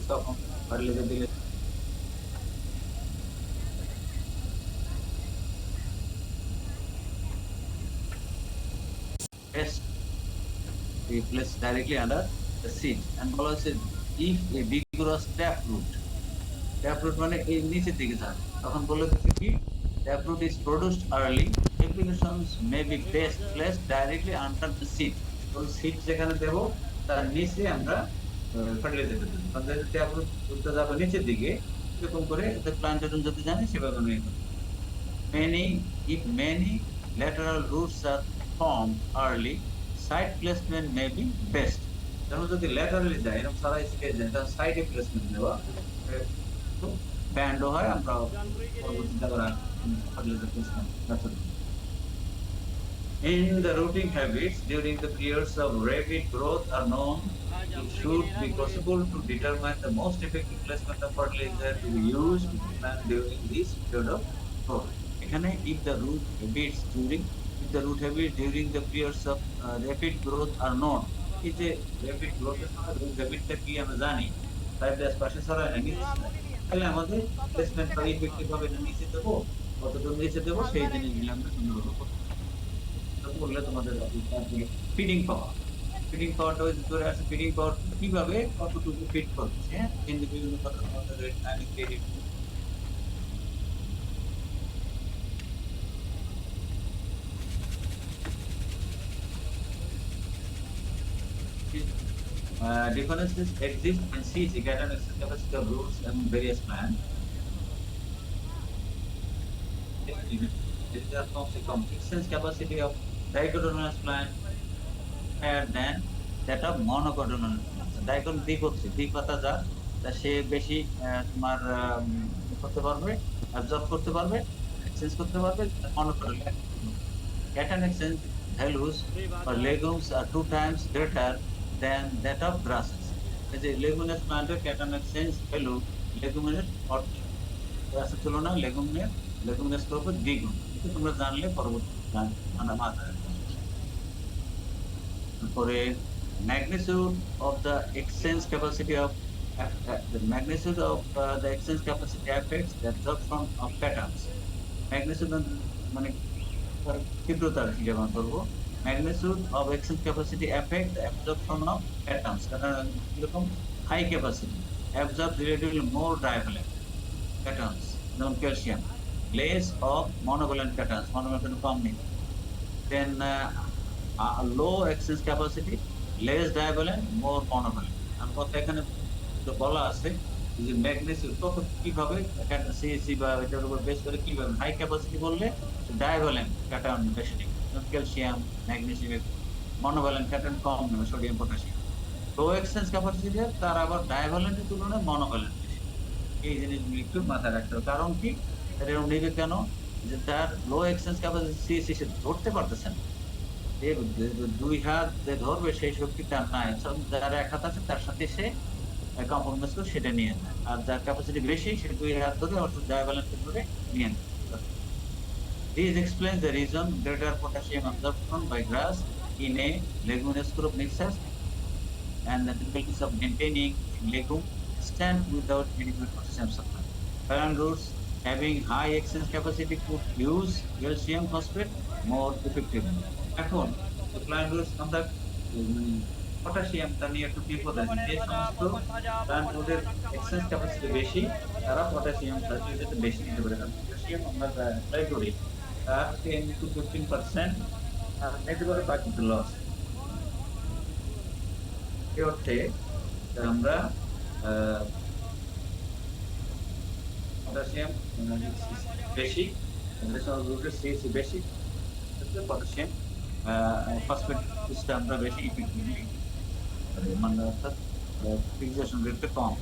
তখন ফার্টিলাইজার দিলে best replace directly under the seed and বলা হচ্ছে if a vigorous tap root মানে এই নিচের দিকে যায় তখন বলে দিচ্ছে কি tap root is produced early applications may be best placed directly under the seed তো seed যেখানে দেব তার নিচে আমরা ফার্টিলাইজার দেব তাহলে tap root উঠতে যাবে নিচের দিকে এরকম করে প্ল্যান্টেশন যদি জানি সেভাবে আমি if many lateral roots are formed early, side placement may be best. যেমন যদি ল্যাটারালি যায় এরকম সারা স্কেচ যায় তাহলে সাইডে প্লেসমেন্ট দেওয়া তো ব্যান্ডও হয় আমরা পরবর্তীতে আবার fertiliser placement method in the rooting habits during the periods of rapid growth are known it should be possible to determine the most effective placement of fertilizer to be used to plant during this period of growth এখানে if the root habits during the periods of rapid growth are known এই যে rapid growth এর সময় root habitটা কি আমরা জানি তাই পাশে সরায় না নিচে সরায় তাহলে আমাদের প্লেসমেন্টটা ইফেক্টিভ হবে না নিচে দেবো কতটুকু নিচে দেবো সেই জিনিসগুলো আমরা সুন্দরভাবে করতে বললে তোমাদের ফিডিং পাওয়ার ফিডিং পাওয়ারটা ধরে আছে ফিডিং পাওয়ার কিভাবে কতটুকু ফিড করছে হ্যাঁ কিন্তু বিভিন্ন কথা তোমাদের differences exist in seeds and excess capacity of roots and various plants. There is a excess capacity of dicotyledonous plant higher than that of monocotyledonous plants. ডাইকন দ্বি হচ্ছে দ্বি পাতা যার তা সে বেশি তোমার করতে পারবে অ্যাবজর্ব করতে পারবে এক্সচেঞ্জ করতে পারবে মনোকটিলেডন cation exchange values for legumes are 2 times greater than that of grasses. এই যে লেগুমিনাস প্লান্টের cation exchange ভ্যালু লেগুমিনের গ্রাসের তুলনায় লেগুমিনাস ক্রপের দ্বিগুণ এটা তোমরা জানলে পরবর্তী মানে মাথায় পরে magnitude of the exchange capacity of the magnitude of the exchange capacity affects the absorption of cations magnitude মানে তীব্রতার যেমন করবো magnitude of exchange capacity affect the absorption of cations এরকম high capacity absorb relatively more divalent cations যেমন calcium less of monovalent cations monovalent কম নেই then low exchange capacity less divalent more monovalent আর কথা এখানে বলা আছে যে ম্যাগনেসিয়াম কত কিভাবে সিএসি বা এটার উপর বেস করে কিভাবে হাই ক্যাপাসিটি বললে ডাইভ্যালেন্ট ক্যাটায়ন বেশি নেবে ক্যালসিয়াম ম্যাগনেসিয়াম মনোভ্যালেন্ট ক্যাটায়ন কম নেবে সোডিয়াম পটাশিয়াম লো এক্সচেঞ্জ ক্যাপাসিটি তার আবার ডাইভ্যালেন্টের তুলনায় মনোভ্যালেন্ট বেশি এই জিনিসগুলো একটু মাথায় রাখতে হবে কারণ কি এরকম নেবে কেন যে তার লো এক্সচেঞ্জ ক্যাপাসিটি সিএসি সে ধরতে পারতেছে না দুই হাত যে ধরবে সেই শক্তি তার নাই যার এক হাত আছে তার সাথে সে কম্প্রোমাইজ করে সেটা নিয়ে নেয় আর যার ক্যাপাসিটি বেশি সে দুই হাত ধরে অর্থাৎ ডায়াভ্যালেন্স ধরে নিয়ে নেয় This explains the reason greater potassium absorption by grass in a leguminous crop mixture and the difficulties of maintaining legume stand without adequate potassium supply. Plant roots having high exchange capacity could use calcium phosphate more effectively. এখন plant roots আমরা পটাশিয়ামটা নিয়ে একটু বিপদ আছে যে সমস্ত plant রুটের exchange capacity বেশি তারা পটাশিয়াম ফার্টিলাইজারটা বেশি দিতে পারে কারণ পটাশিয়াম আমরা অ্যাপ্লাই করি তার 10 to 15% নিতে পারে বাকি লস এই অর্থে আমরা পটাশিয়াম বেশি রুটের সিএসি বেশি পটাশিয়াম ফসফেট সিস্টেম আমরা বেশি ইফেক্টিভলি মানে অর্থাৎ ফিক্সেশন রেটটা কম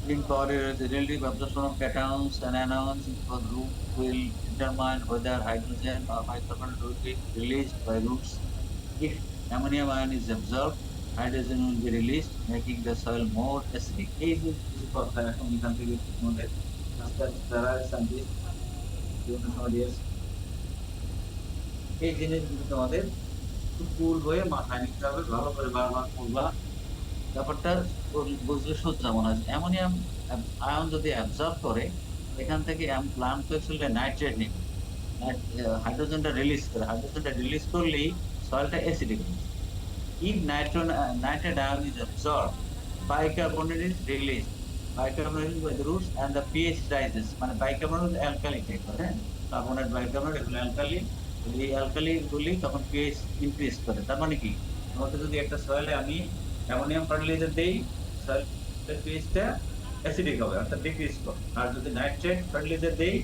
Leading power is the relative absorption of cations and anions for the root will determine whether hydrogen or hydrogen will be released by roots. If ammonium ion is absorbed, hydrogen will be released, making the soil more acidic. এই যে কিছু কথা এখন এখান থেকে আমাদের যারা scientist এই জিনিসগুলো তোমাদের কুল হয়ে মাথায় নিতে হবে ভালো করে বারবার পড়বা ব্যাপারটা বুঝলে সোজা মনে হয়। অ্যামোনিয়াম আয়ন যদি অ্যাবজর্ব করে, এখান থেকে প্লান্ট তো অ্যাকচুয়ালি নাইট্রেট নেবে, হাইড্রোজেনটা রিলিজ করে, হাইড্রোজেনটা রিলিজ করলেই সয়েলটা অ্যাসিডিক হবে। If nitrate ion is absorbed, bicarbonate is released. Bicarbonate by the roots and the pH rises. মানে bicarbonate হলো alkali type, হ্যাঁ? কার্বনেট, বাইকার্বনেট এগুলো অ্যালকালি। এই অ্যালকালি গুলি তখন পিএইচ ইনক্রিজ করে। তার মানে কি, আমাকে যদি একটা সয়েলে আমি অ্যামোনিয়াম ফার্টিলাইজার দেই, সয়েলের পিএইচটা অ্যাসিডিক হবে, অর্থাৎ ডিক্রিজ করবে। আর যদি নাইট্রেট ফার্টিলাইজার দেই,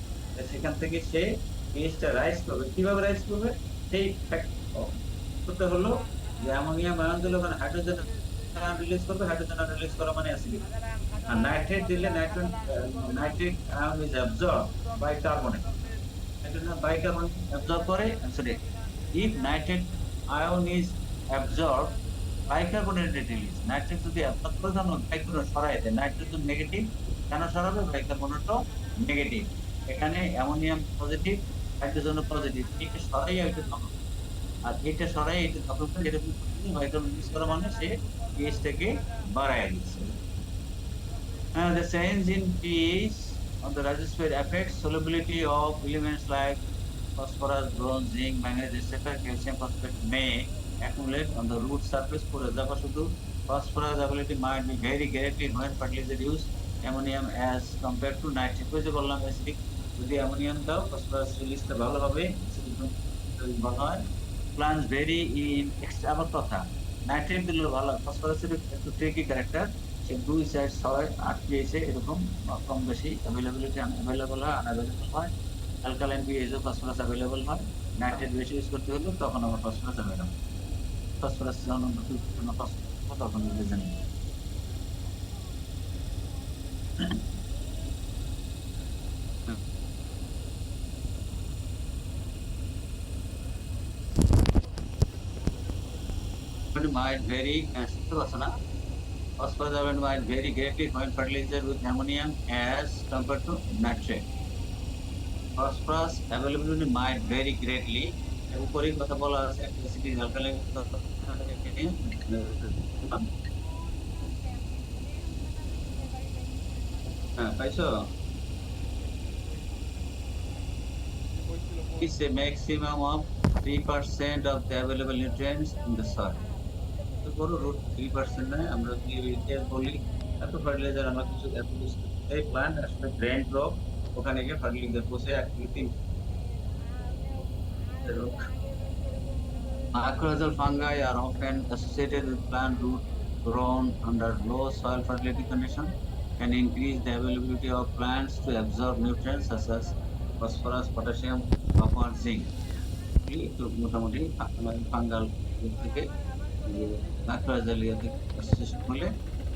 সেখান থেকে সে পিএইচটা রাইজ করবে। কিভাবে রাইজ করবে? সেই ফ্যাক্ট করতে হলো যে অ্যামোনিয়াম আয়ন দিলে ওখানে হাইড্রোজেন আয়ন রিলিজ করবে, হাইড্রোজেন আয়ন রিলিজ করা মানে অ্যাসিডিক। আর নাইট্রেট দিলে nitric ion is absorb by carbonate, nitrogen bicarbonate absorb করে, sorry, if nitrate ion is absorb bicarbonate release. Nitrate যদি অ্যাবজর্ব করে তখন বাইকার্বনেট সরাই দেয়, নাইট্রোজেন নেগেটিভ, কেন সরাবে? বাইকার্বনেটও নেগেটিভ। এখানে অ্যামোনিয়াম পজিটিভ, হাইড্রোজেন পজিটিভ, এটা সরাই এটা দখল। আর এটা সরাই এটা দখল করে এরকম বাইকার্বনেট ইউজ করা মানে সে পিএইচটাকে বাড়ায় দিচ্ছে। The change in pH on the rhizosphere affects solubility of elements like phosphorus, bronze, zinc, manganese, etc. Calcium phosphate may accumulate on the root surface. For example, phosphorus ability might be very greatly when fertilizer use ammonium as compared to nitrate. ওই যে বললাম acidic, যদি ammonium দাও phosphorus রিলিজটা ভালো হবে, acidic ভালো হয়। Plants very in আবার কথা, নাইট্রেট দিলে ভালো, ফসফরাসের একটু ট্রিকি ক্যারেক্টার, সে 2, 4, 6, 8 পিএইচে এরকম কম বেশি অ্যাভেলেবিলিটি অ্যাভেলেবল হয়, আনঅ্যাভেলেবল হয়। অ্যালকালাইন পিএইচে ফসফরাস অ্যাভেলেবল হয়। নাইট্রেট বেশি ইউজ করতে হলে তখন আমার ফসফরাস অ্যাভেলেবল, ফসফরাস যখন আমরা ফসফরাস তখন রিজেন। might vary, শুনতে পাচ্ছ না? Phosphorus availability might vary greatly when fertilizer with ammonium as compared to nitrate. Phosphorus availability might vary greatly. উপরেই কথা বলা আছে, অ্যাসিডিক অ্যালকালাইন। হ্যাঁ, পাইছো? Is a maximum of 3% of the available nutrients in the soil. তো বড় root 3% নয়, আমরা যদি এটা বলি এত ফার্টিলাইজার আমরা কিছু এত কিছু এই প্ল্যান্ট আসলে গ্রেন ক্রপ, ওখানে গিয়ে ফার্টিলাইজার বসে 1 থেকে 3। Mycorrhizal fungi are often associated with plant root grown under low soil fertility condition, can increase the availability of plants to absorb nutrients such as phosphorus, potassium, copper, zinc. একটু মোটামুটি fungal থেকে mycorrhizal association হলে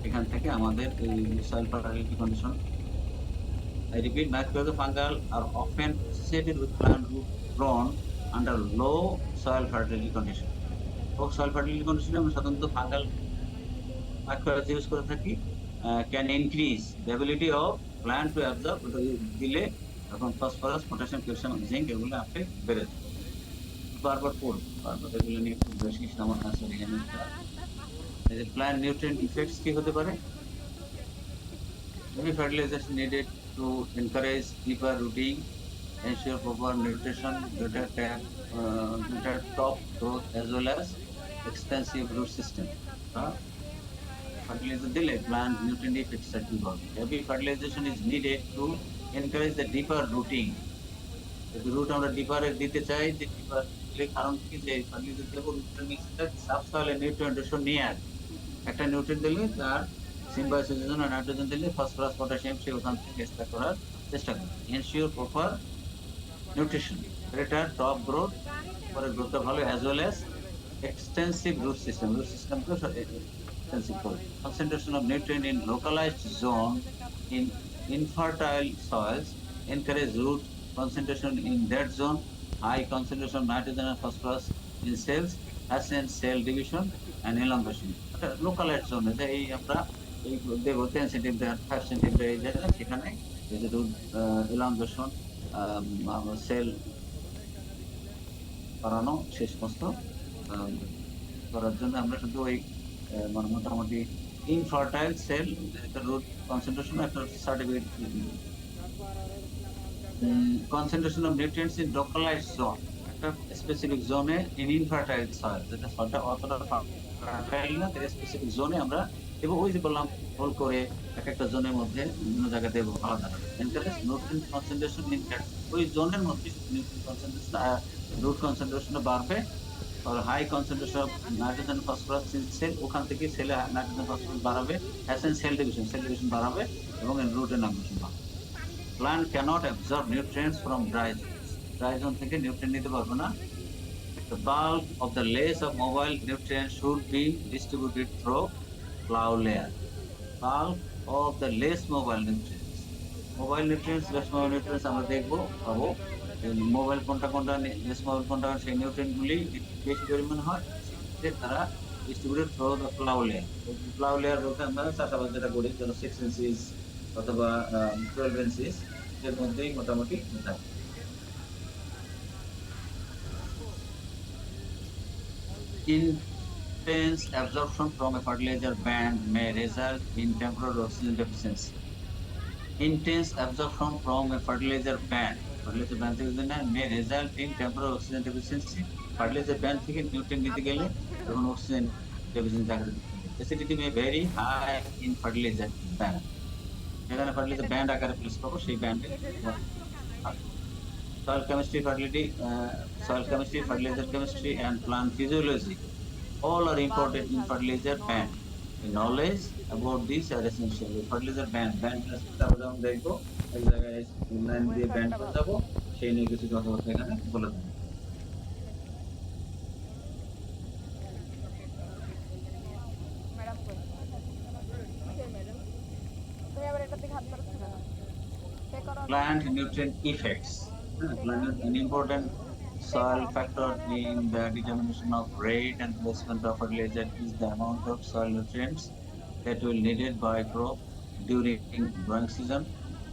এখান থেকে আমাদের এই soil fertility condition. I repeat, mycorrhizal fungal are often associated with plant root grown under low soil fertility condition. Low soil fertility condition আমরা সাধারণত ফাঙ্গাল মাইক্রোরাইজাল ইউজ করে থাকি। Can increase the ability of plant to absorb, দিলে তখন phosphorus, potassium, calcium, zinc এগুলো আপনি বেড়ে যায়। বারবার পড়বো, বারবার এগুলো নিয়ে খুব বেশি সামান আছে এখানে। প্ল্যান্ট নিউট্রিয়েন্ট ইফেক্টস কি হতে পারে? Heavy fertilization needed to encourage deeper rooting, ensure proper nutrition, greater top growth, as well as extensive root system. Fertilizer দিলে plant nutrient effects are involved. Heavy fertilization is needed to encourage the deeper rooting. যদি root আমরা ডিপারে দিতে চাই, যে ডিপার দিলে কারণ কি, যে ফার্টিলাইজার দেবো রুটের নিচে সাবসয়েলের নিউট্রিয়েন্টের নিয়ে আসবে। একটা নিউট্রিয়েন্ট দিলে তার সিম্বায়োসিসের জন্য নাইট্রোজেন দিলে ফসফরাস, পটাশিয়াম সে ওখান থেকে এক্সট্রাক্ট করার চেষ্টা করে। Ensure proper nutrition, greater top growth, পরে গ্রোথটা ভালো, as well as extensive root system, root সিস্টেমকে এক্সটেন্সিভ করে। Concentration of nutrient in localized zone in infertile soils encourage root concentration in that zone. High concentration of nitrogen and phosphorus in cells hasten cell division and elongation. Localized zone এই আমরা এই দেব 10 centimetre 5 centimetre এই জায়গায়, সেখানে এই যে root elongation sell বাড়ানো সে সমস্ত করার জন্য আমরা শুধু ওই মোটামুটি infertile cell, the root concentration at a certificate concentration of nutrients in localized zone, একটা স্পেসিফিক জোনে ইন ইনফার্টাইল সয়েল, যেটা সলটা অতটা ফার্টাইল না, তাই স্পেসিফিক জোনে আমরা এবং ওই যে বললাম হোল করে এক একটা জোনের মধ্যে বিভিন্ন জায়গা দেবো আলাদা আলাদা encourage nutrient concentration in that, ওই জোনের মধ্যে নিউট্রিয়েন্ট কনসেন্ট্রেশন রুট কনসেন্ট্রেশন বাড়বে, আর high concentration of nitrogen phosphorus in cell, ওখান থেকে সেলে নাইট্রোজেন ফসফরাস বাড়াবে, হ্যাসেন সেল ডিভিশন বাড়াবে এবং রুটের নাইট্রোজেন বাড়াবে। Plant cannot absorb nutrients from dry zones, dry zone থেকে নিউট্রিয়েন্ট নিতে পারবে না। The bulk of the layers of mobile nutrients should be distributed through plow layer. Bulk of the less mobile nutrients. Mobile nutrients, less mobile nutrients আমরা দেখবো পাবো। Mobile কোনটা কোনটা, less mobile কোনটা, সেই নিউট্রিয়েন্ট গুলি একটু বেশি পরিমাণে হয়, সেক্ষেত্রে তারা distributed through the plough layer. Plough layer বলতে আমরা চাষাবাদ যেটা করি, যেন 6 ইঞ্চিস অথবা 12 ইঞ্চিস এর মধ্যেই মোটামুটি থাকে। Intense absorption from a fertilizer band may result in temporary oxygen deficiency. Intense absorption from a fertilizer band থেকে যদি নেয়, may result in temporary oxygen deficiency. Fertilizer band থেকে নিউট্রিয়েন্ট নিতে গেলে তখন অক্সিজেন ডেফিসিয়েন্সি দেখা দিতে পারে। Acidity may vary high in fertilizer band. যেখানে ফার্টিলাইজার ব্যান্ড আকারে প্লেস পাবো সেই ব্যান্ডে soil chemistry, fertilizer chemistry, and plant physiology all are important in fertilizer ban. The knowledge about these are essential. Fertilizer ban তারপর যেমন দেখবো এক জায়গায় লাইন দিয়ে ব্যান্ড বাজাবো, সেই নিয়ে কিছু কথাবার্তা এখানে বলে দেবো। Plant nutrient effects. An important soil factor in the determination of rate and placement of fertilizer is the amount of soil nutrients that will needed by crop during growing season,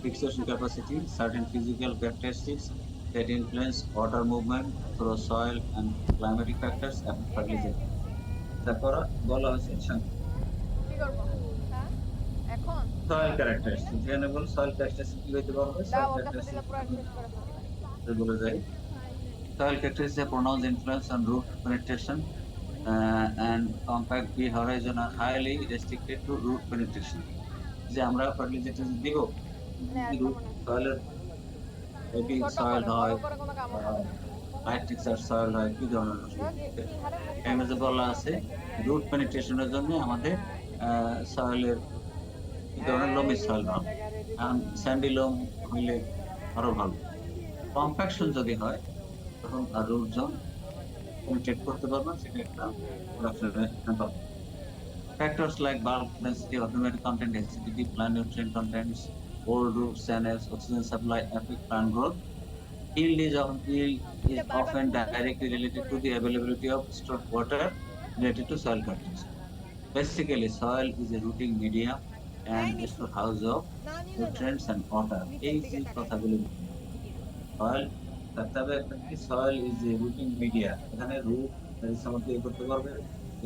fixation capacity, certain physical characteristics that influence water movement through soil and climatic factors affect fertilizer. তারপর বলা হয়েছে soil characteristics. যেখানে বল soil characteristics কি হইতে পারবে, soil characteristics বলে যায় soil characteristics pronounced influence on root penetration and compact B horizon are highly restricted to root penetration. যে আমরা ফার্টিলাইজার দিব রুট সয়েলের হেভি সয়েল হয়, লাইট টেক্সচার সয়েল হয়, কি ধরনের এখানে যে বলা আছে রুট পেনিট্রেশনের জন্য আমাদের সয়েলের কি ধরনের লোমি সয়েল ভালো, স্যান্ডি লোম হইলে আরো ভালো। কম্প্যাকশন যদি হয় তখন আর রুট জোন পেনিট্রেট করতে পারবেন, সেটা একটা প্রোডাকশনের hamper. Factors like bulk density, organic content, acidity, plant nutrient contents, old root channels, oxygen supply affect plant growth. Yield is often directly related to the availability of stored water related to soil characteristics. Basically, soil is a rooting medium and a storehouse of nutrients and water. এই যে কথাগুলো soil থাকতে হবে, একটা কি soil is a rooting media, এখানে root সামগ্রী করতে পারবে,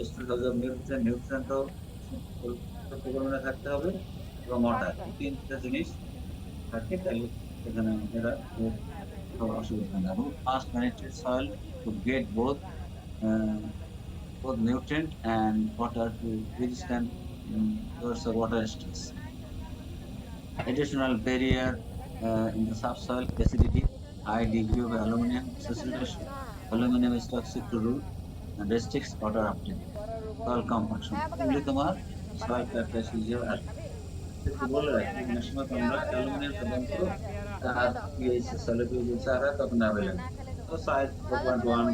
storehouse of নিউট্রিয়েন্টও পরিমাণে থাকতে হবে এবং ওয়াটার, এই তিনটা জিনিস থাকে, তাহলে এখানে এরা অসুবিধা না। root must penetrate soil to get both nutrient and water to withstand loss of water stress. Additional barrier in the subsoil, acidity, high degree of aluminum saturation. Aluminum is toxic to root and restricts water uptake. Soil compaction. এগুলি তোমার soil characteristics হিসেবে আসবে। একটু বলে রাখি, অনেক সময় তোমরা অ্যালুমিনিয়াম সাধারণত তার পিএইচ সলিড পিএইচ ছাড়া তখন অ্যাভেলেবল, তো সাইজ 4.1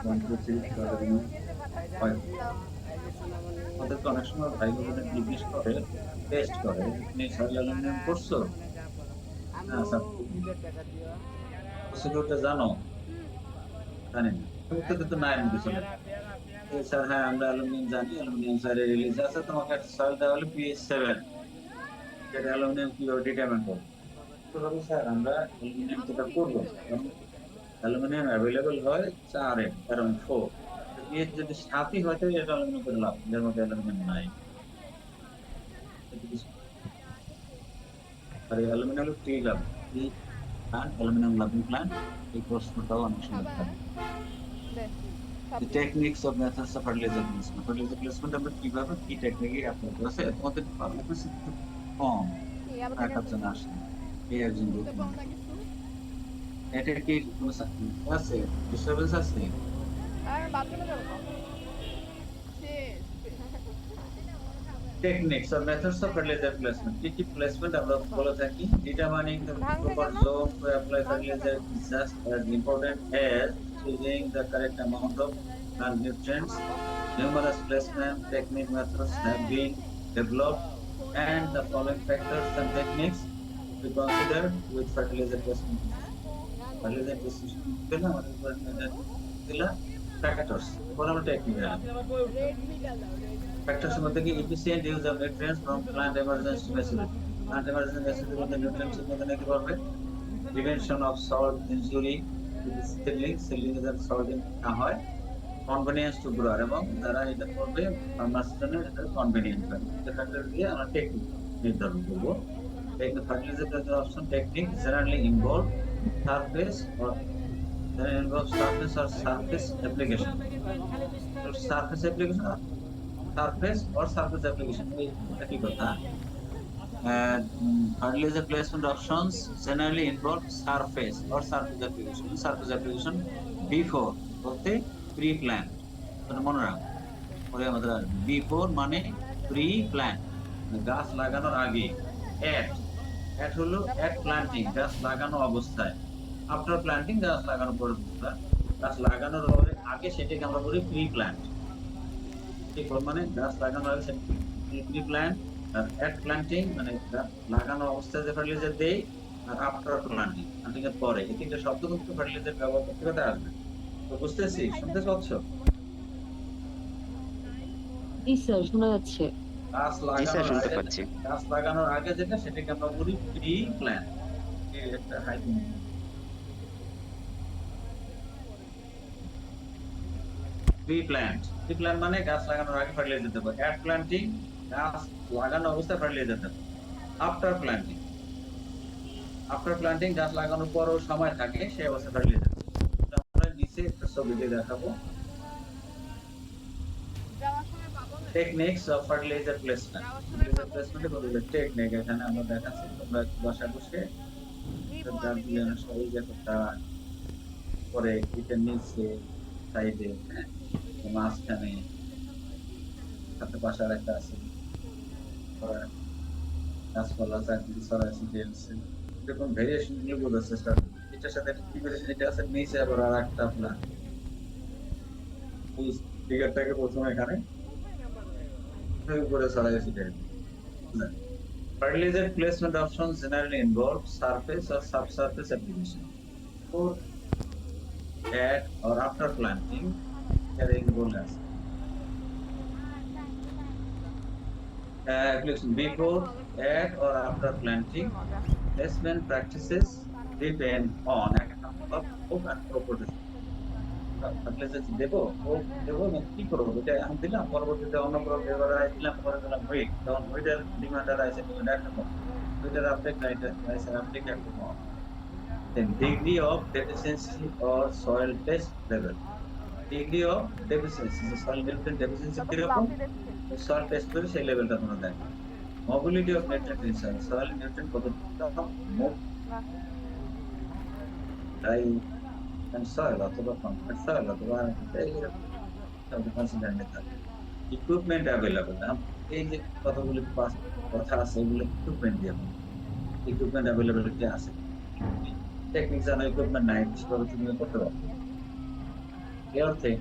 4.23 অ্যালুমিনিয়াম হয়। ওদেরকে অনেক সময় ভাই বোনের জিজ্ঞেস করে, টেস্ট করে, তুমি সয়েল অ্যালুমিনিয়াম করছো? হ্যাঁ স্যার, ওটা জানো? জানি না, উত্তর তো নাই, আমি কিছু স্যার হ্যাঁ আমরা অ্যালুমিনিয়াম জানি, অ্যালুমিনিয়াম স্যারের রিলিজ আছে, তোমাকে একটা সয়েল দেওয়া হলো পিএইচ 7, সেটা অ্যালুমিনিয়াম কিভাবে ডিটারমাইন করবো? তো ভাবি স্যার আমরা অ্যালুমিনিয়াম যেটা করবো, অ্যালুমিনিয়াম অ্যাভেলেবল হয় 4 কারণ 4, পিএইচ যদি 7ই হয় তাহলে এটা অ্যালুমিনিয়াম করে লাভ, যার মধ্যে অ্যালুমিনিয়াম নাই। আর অ্যালুমিনিয়াম হলো tree love, tree plant, aluminium loving plant. এই প্রশ্নটাও অনেক সময় থাকে। Techniques of methods of fertiliser placement, fertiliser placement আমরা কিভাবে কি টেকনিকে অ্যাপ্লাই করা আছে, তোমাদের পারফরম্যান্স একটু কম, এক আধজন আসে, এই একজন দুই তিনজন। এটা কি কোনো আছে, ডিস্টারবেন্স আছে? Techniques or methods of fertiliser placement, কি কি প্লেসমেন্ট আমরা বলে থাকি? Determining the proper zone to apply fertiliser is just as important as choosing the correct amount of plant nutrients. Numerous placement technique methods have been developed, and the following factors and techniques to be considered with fertilizer placement decision. Fertilizer decision দিলে আমাদের factors, বলা আমরা technique. Factors মধ্যে কি efficient use of nutrients from plant emergency facility, plant emergency facility মধ্যে nutrients এর মধ্যে নাকি পারবে, prevention of soil injury to the seedling এর soiling না হয়, convenience to grower, এবং যারা এটা করবে ফার্মার্সের জন্য এটা কনভেনিয়েন্ট হবে। এই ফ্যাক্টর দিয়ে আমরা টেকনিক নির্ধারণ করব। Technique fertiliser option technique generally involve surface or surface application, surface application, surface or surface application, একই কথা। Fertilizer placement options generally involve surface or surface application, surface application before বলতে pre plant, মনে রাখো, পরে আমাদের আসবে। বিফোর মানে pre plant, গাছ লাগানোর আগে। এট, এট হলো এট প্ল্যান্টিং, গাছ লাগানো অবস্থায়। আফটার প্ল্যান্টিং, গাছ লাগানোর পরে অবস্থা। গাছ লাগানোর আগে সেটাকে আমরা বলি প্রি প্ল্যান্ট। ঠিক মানে গাছ লাগানোর আগে সেটা প্রি প্ল্যান্ট। আর এট প্ল্যান্টিং মানে লাগানো অবস্থায় যে ফার্টিলাইজার দেই, আর আফটার প্ল্যান্টিং, প্ল্যান্টিং এর পরে। এই তিনটা শব্দ কিন্তু ফার্টিলাইজার ব্যবহার করতে করতে আসবে। তো বুঝতেছি, শুনতে পাচ্ছ? জি স্যার, শোনা যাচ্ছে। গাছ লাগানোর আগে, গাছ লাগানোর আগে যেটা, সেটাকে আমরা বলি প্রি প্ল্যান্ট। একটা hyphen, pre plant. Pre plant মানে গাছ লাগানোর আগে ফার্টিলাইজার দেবো। এট প্ল্যান্টিং, গাছ লাগানো অবস্থায় ফার্টিলাইজার দেবো। আফটার প্ল্যান্টিং, আফটার প্ল্যান্টিং গাছ লাগানোর পরও সময় থাকে, সেই অবস্থায় ফার্টিলাইজার দেবো। আমরা নিচে একটা ছবি দিয়ে দেখাবো। Techniques of fertiliser placement, fertiliser প্লেসমেন্টের বিভিন্ন টেকনিক এখানে আমরা দেখাচ্ছি। তোমরা বসা বসে সহজে একটা করে ইটের নিচে, সাইডে, মাঝখানে, সাথে পাশে আর একটা আছে, গাছপালা চারদিকে ছড়াই ছিটিয়ে আছে। এরকম ভেরিয়েশন গুলো বোঝার চেষ্টা করবে। এটার সাথে কি ভেরিয়েশন, এটা আছে নিচে আবার আর একটা আপনার এই ফিগারটাকে প্রথমে এখানে উপরে ছড়াই ছিটিয়ে। Fertilizer placement options generally involve surface or subsurface application. Before, at or after planting, application before, at or after planting, placement practices depend on hope and properties. Fertiliser দেবো, ও দেবো না কি করবো, এটা আমি দিলাম, পরবর্তীতে অন্য প্রয়োগ দিলাম, পরে দিলাম হুইট, তখন হুইটের ডিমান্ড আছে, ডিমান্ড একটা কম, হুইটের আপটেক রাইসের আপটেক একটা কম। Then degree of deficiency or soil test level, degree of deficiency, soil nutrient deficiency কিরকম, soil test করে সেই লেভেলটা তোমরা দেখো। Mobility of nutrient in soil, soil nutrient কতটা মুভ, তাই soil অথবা কম্প্যাক্ট সয়েল অথবা কনসিডার নিতে হবে। ইকুইপমেন্ট অ্যাভেলেবল, এই যে কতগুলি কথা আছে, এগুলো ইকুইপমেন্ট দিয়ে, ইকুইপমেন্ট অ্যাভেলেবিলিটি আছে। টেকনিক জানো, ইকুইপমেন্ট নাই, সেভাবে তুমি করতে পারো। এই অর্থে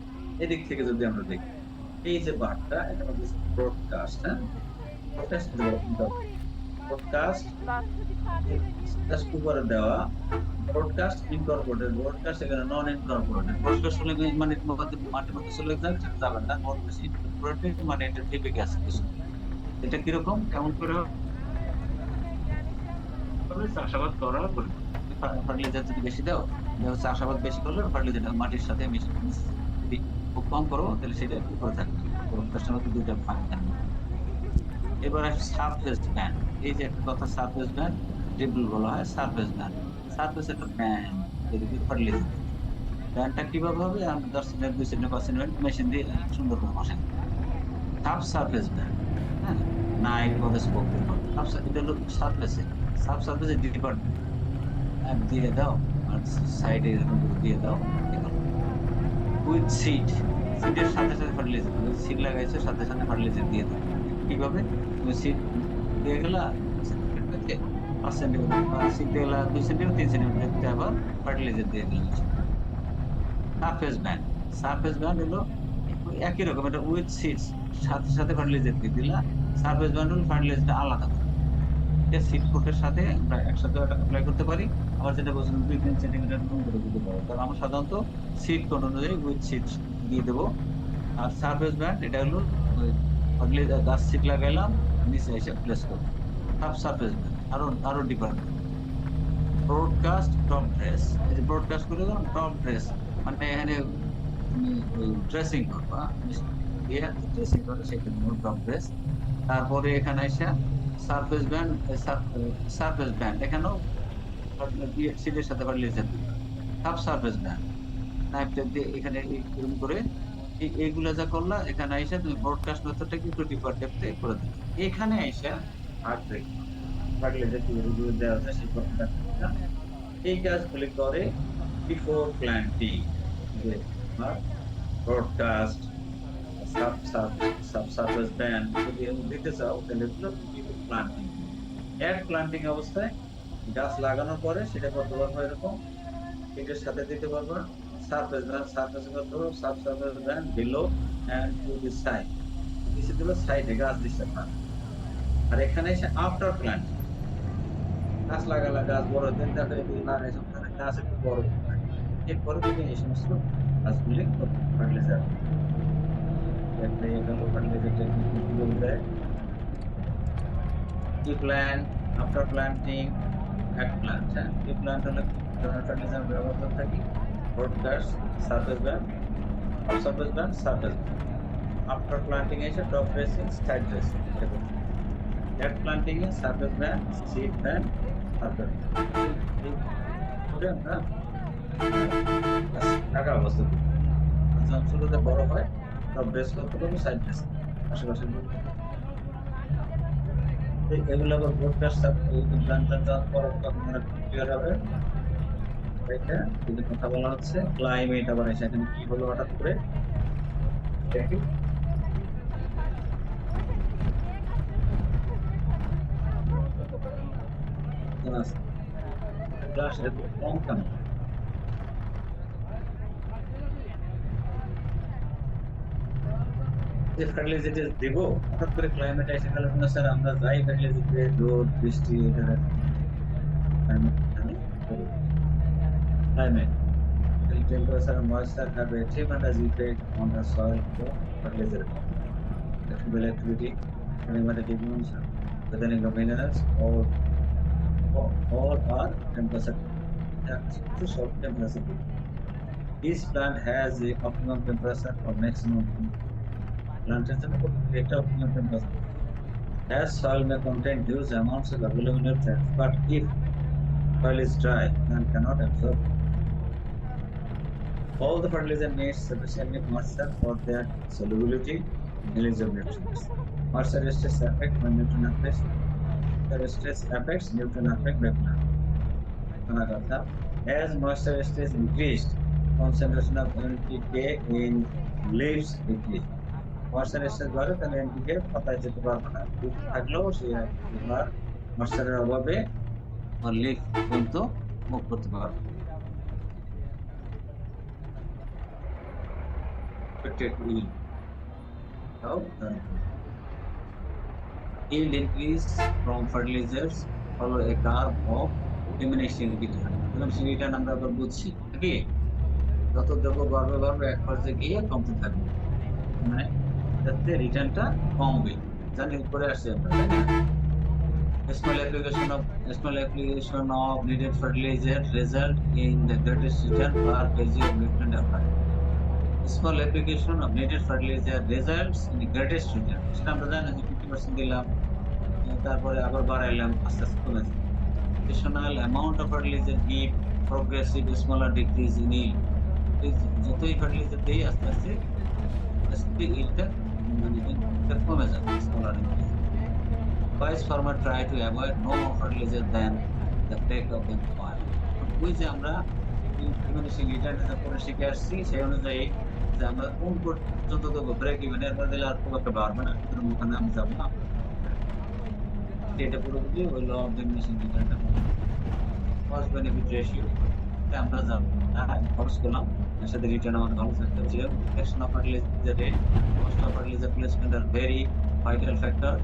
এদিক থেকে যদি আমরা দেখি, এই যে বারটা, এটা হচ্ছে ব্রডকাস্ট। হ্যাঁ, ব্রডকাস্ট জাস্ট উপরে দেওয়া ব্রডকাস্ট ইনকর্পোরেটেড, ব্রডকাস্ট এখানে নন ইনকর্পোরেটেড। ব্রডকাস্ট হলে মানে মাঠের মধ্যে চলে যাবে, সেটা যাবে না। ব্রডকাস্ট ইনকর্পোরেটেড মানে এটা টিপে গেছে কিছু। এটা কিরকম, কেমন করে চাষাবাদ করা করে, ফার্টিলাইজার যদি বেশি দাও, চাষাবাদ বেশি করলে ফার্টিলাইজার মাটির সাথে মিশে, যদি খুব কম করো তাহলে সেটা উপরে থাকবে। ব্রডকাস্টের মধ্যে দুইটা ভাগ থাকবে। এবার আসে সারফেস ব্যান্ড। এই যে একটা কথা, সারফেস ব্যান্ড, রিপল বলা হয় সারফেস ব্যান্ড। সারফেস একটা ব্যান্ড তৈরি করে ফার্টিলাইজার দিতে। ব্যান্ডটা কিভাবে হবে? আমি 10 সেন্টিমিটার 2 সেন্টিমিটার 5 সেন্টিমিটার মেশিন দিয়ে সুন্দর করে বসাই দিই। সাব সারফেস ব্যান্ড, হ্যাঁ, নাইফ অর স্পোক দিয়ে করা। এটা হলো সারফেসে। সাব সারফেসে ডিপার্টমেন্ট দিয়ে দাও, আর সাইডে এরকম করে দিয়ে দাও, হয়ে গেল। উইথ সিড, সিডের সাথে সাথে ফার্টিলাইজার, তুমি সিড লাগাইছো সাথে সাথে ফার্টিলাইজার দিয়ে দাও। কিভাবে? তুমি সিড দিয়ে গেলা 5 সেন্টিমিটার, সিড দিয়ে গেলা 2 সেন্টিমিটার 3 সেন্টিমিটার, আবার ফার্টিলাইজার দিয়ে গেলাম। সারফেস ব্যান্ড, সারফেস ব্যান্ড হলো ওই একই রকম, এটা উইথ সিডস, সাথে সাথে ফার্টিলাইজার দিয়ে দিলা। সারফেস ব্যান্ড হলো ফার্টিলাইজারটা আলাদা করে। এটা সিড কোটের সাথে আমরা একসাথে অ্যাপ্লাই করতে পারি। আবার যেটা বলছিলাম 2-3 সেন্টিমিটার কম করে দিতে পারো, কারণ আমরা সাধারণত সিড কোট অনুযায়ী উইথ সিড দিয়ে দেবো। আর সারফেস ব্যান্ড এটা হলো ওই ফার্টিলাইজার, গাছ সিড লাগাইলাম, নিচে এসে প্লেস করবো। সাব সারফেস ব্যান্ড আরো আরো ডিপার্টমেন্ট। ব্রডকাস্ট টপ ড্রেস, এই যে ব্রডকাস্ট করে দিলাম টপ ড্রেস, মানে এখানে তুমি ড্রেসিং করবা, দিয়ে ড্রেসিং করে সেটা টপ ড্রেস। তারপরে এখানে এসে সারফেস ব্যান্ড, সারফেস ব্যান্ড এখানেও সিটের সাথে ফার্টিলাইজার দিবা। সাব সারফেস ব্যান্ড নাইফটা দিয়ে এখানে এরকম করে এইগুলা যা করলা, এখানে আইসা তুমি ব্রডকাস্ট মেথডটাকে একটু ডিপার ডেপথে করে দিলা। এখানে আইসা হার্ড ব্রেক ফার্টিলাইজার কি দেওয়া যায় সেই কথাটা। এই কাজগুলি করে বিফোর প্ল্যান্টিং, যে তোমার broadcast, sub sub subsurface band যদি দিতে চাও, তাহলে এগুলো বিফোর প্ল্যান্টিং। এট প্ল্যান্টিং অবস্থায় গাছ লাগানোর পরে সেটা করতে পারবো এরকম, এটার সাথে দিতে পারবো সারফেস ব্যান্ড, সারফেস করতে পারবো sub surface band below and to the side, নিচে দিল সাইডে গাছ ডিস্টার্ব না। আর এখানে এসে আফটার প্ল্যান্টিং, গাছ লাগালা, গাছ বড় দিন দেখা লাগাইছো, গাছ একটু বড় হয়, এরপরে তুমি এই সমস্ত গাছগুলি ফার্টিলাইজার একটা গেল, ফার্টিলাইজার টেকনিক দেয়। Tea plant, after planting, at plant. হ্যাঁ, টি প্ল্যান্ট হলে ধরনের ফার্টিলাইজার ব্যবহার করে থাকি, broadcast, surface band, surface band, surface band. After planting এসে top dressing, side dressing, at planting a surface band, seed band, surface band. আমরা ঢাকা অবস্থা অঞ্চলতে বড় হয়, টপ ড্রেস করতে পারবো, সাইড ড্রেস আশেপাশে। এগুলো আবার ব্রডকাস্ট ক্লিয়ার হবে। এটা যদি কথা বলা হচ্ছে ক্লাইমেট, আবার এসে এখানে কি হলো হঠাৎ করে দেখি, কম কেন? যে ফার্টিলাইজার দিব হঠাৎ করে ক্লাইমেট এসে গেলে কোনো স্যার আমরা যাই ফার্টিলাইজার, রোদ বৃষ্টি, climate, the temperature and moisture have a tremendous effect on the soil for fertilizer. Electrical activity, climatic dimension, weathering of minerals, all are temperature. To short temperature. Each plant has a optimum temperature or maximum plant temperature, optimum temperature. As soil may contain huge amounts of available nutrients, but if soil is dry and cannot absorb all the fertilizer needs sufficient moisture for their solubility and release of nutrients. Moisture stress affects when nutrient affects. Moisture stress affects nutrient affect background. As moisture stress increased, concentration of NPK in leaves decreased. Moisture stress বাড়ে তাহলে NPK পাতায় যেতে পারবে না, থাকলেও সে ময়েশ্চারের অভাবে leaf পর্যন্ত move করতে পারবে। Yield increase from fertilizers follow a curve of diminishing return. Diminishing return আমরা আবার বুঝছি নাকি, যত দেবো বাড়বে বাড়বে, এক পর্যায়ে গিয়ে কমতে থাকবে, মানে যাতে রিটার্নটা কমবে, জানি করে আসছে আমরা, তাই না? Small application of needed fertilizer result in the greatest return per kg of nutrient applied. Small application of needed fertilizer results in the greatest return. সেটা আমরা জানি যে 50% দিলাম, তারপরে আবার বাড়াইলাম, আস্তে আস্তে কমে যায়। Rotational amount of fertiliser give progressive smaller decrease in yield। যতই ফার্টিলাইজার দেই আস্তে আস্তে আস্তে ইলটা মানে ইনপুটটা কমে যাবে, smaller increase. Wise farmer try to avoid no more fertilizer than the break of an oil। ওই যে আমরা ডিমিনিশিং রিটার্ন পরে শিখে আসছি, সেই অনুযায়ী যে আমরা কোন পর্যন্ত দেবো ব্রেক ইভেন, এরপর দিলে আর খুব একটা বাড়বে না, সুতরাং ওখানে আমি যাবো না। এটা পুরোপুরি ওই ল অফ ডিমিনিশিং রিটার্নটা কস্ট বেনিফিট রেশিও আমরা যাব খরচ করলাম, এর সাথে রিটার্ন আমাদের ভালো থাকতে হবে। Selection of fertiliser rate, cost of fertiliser placement are very vital factor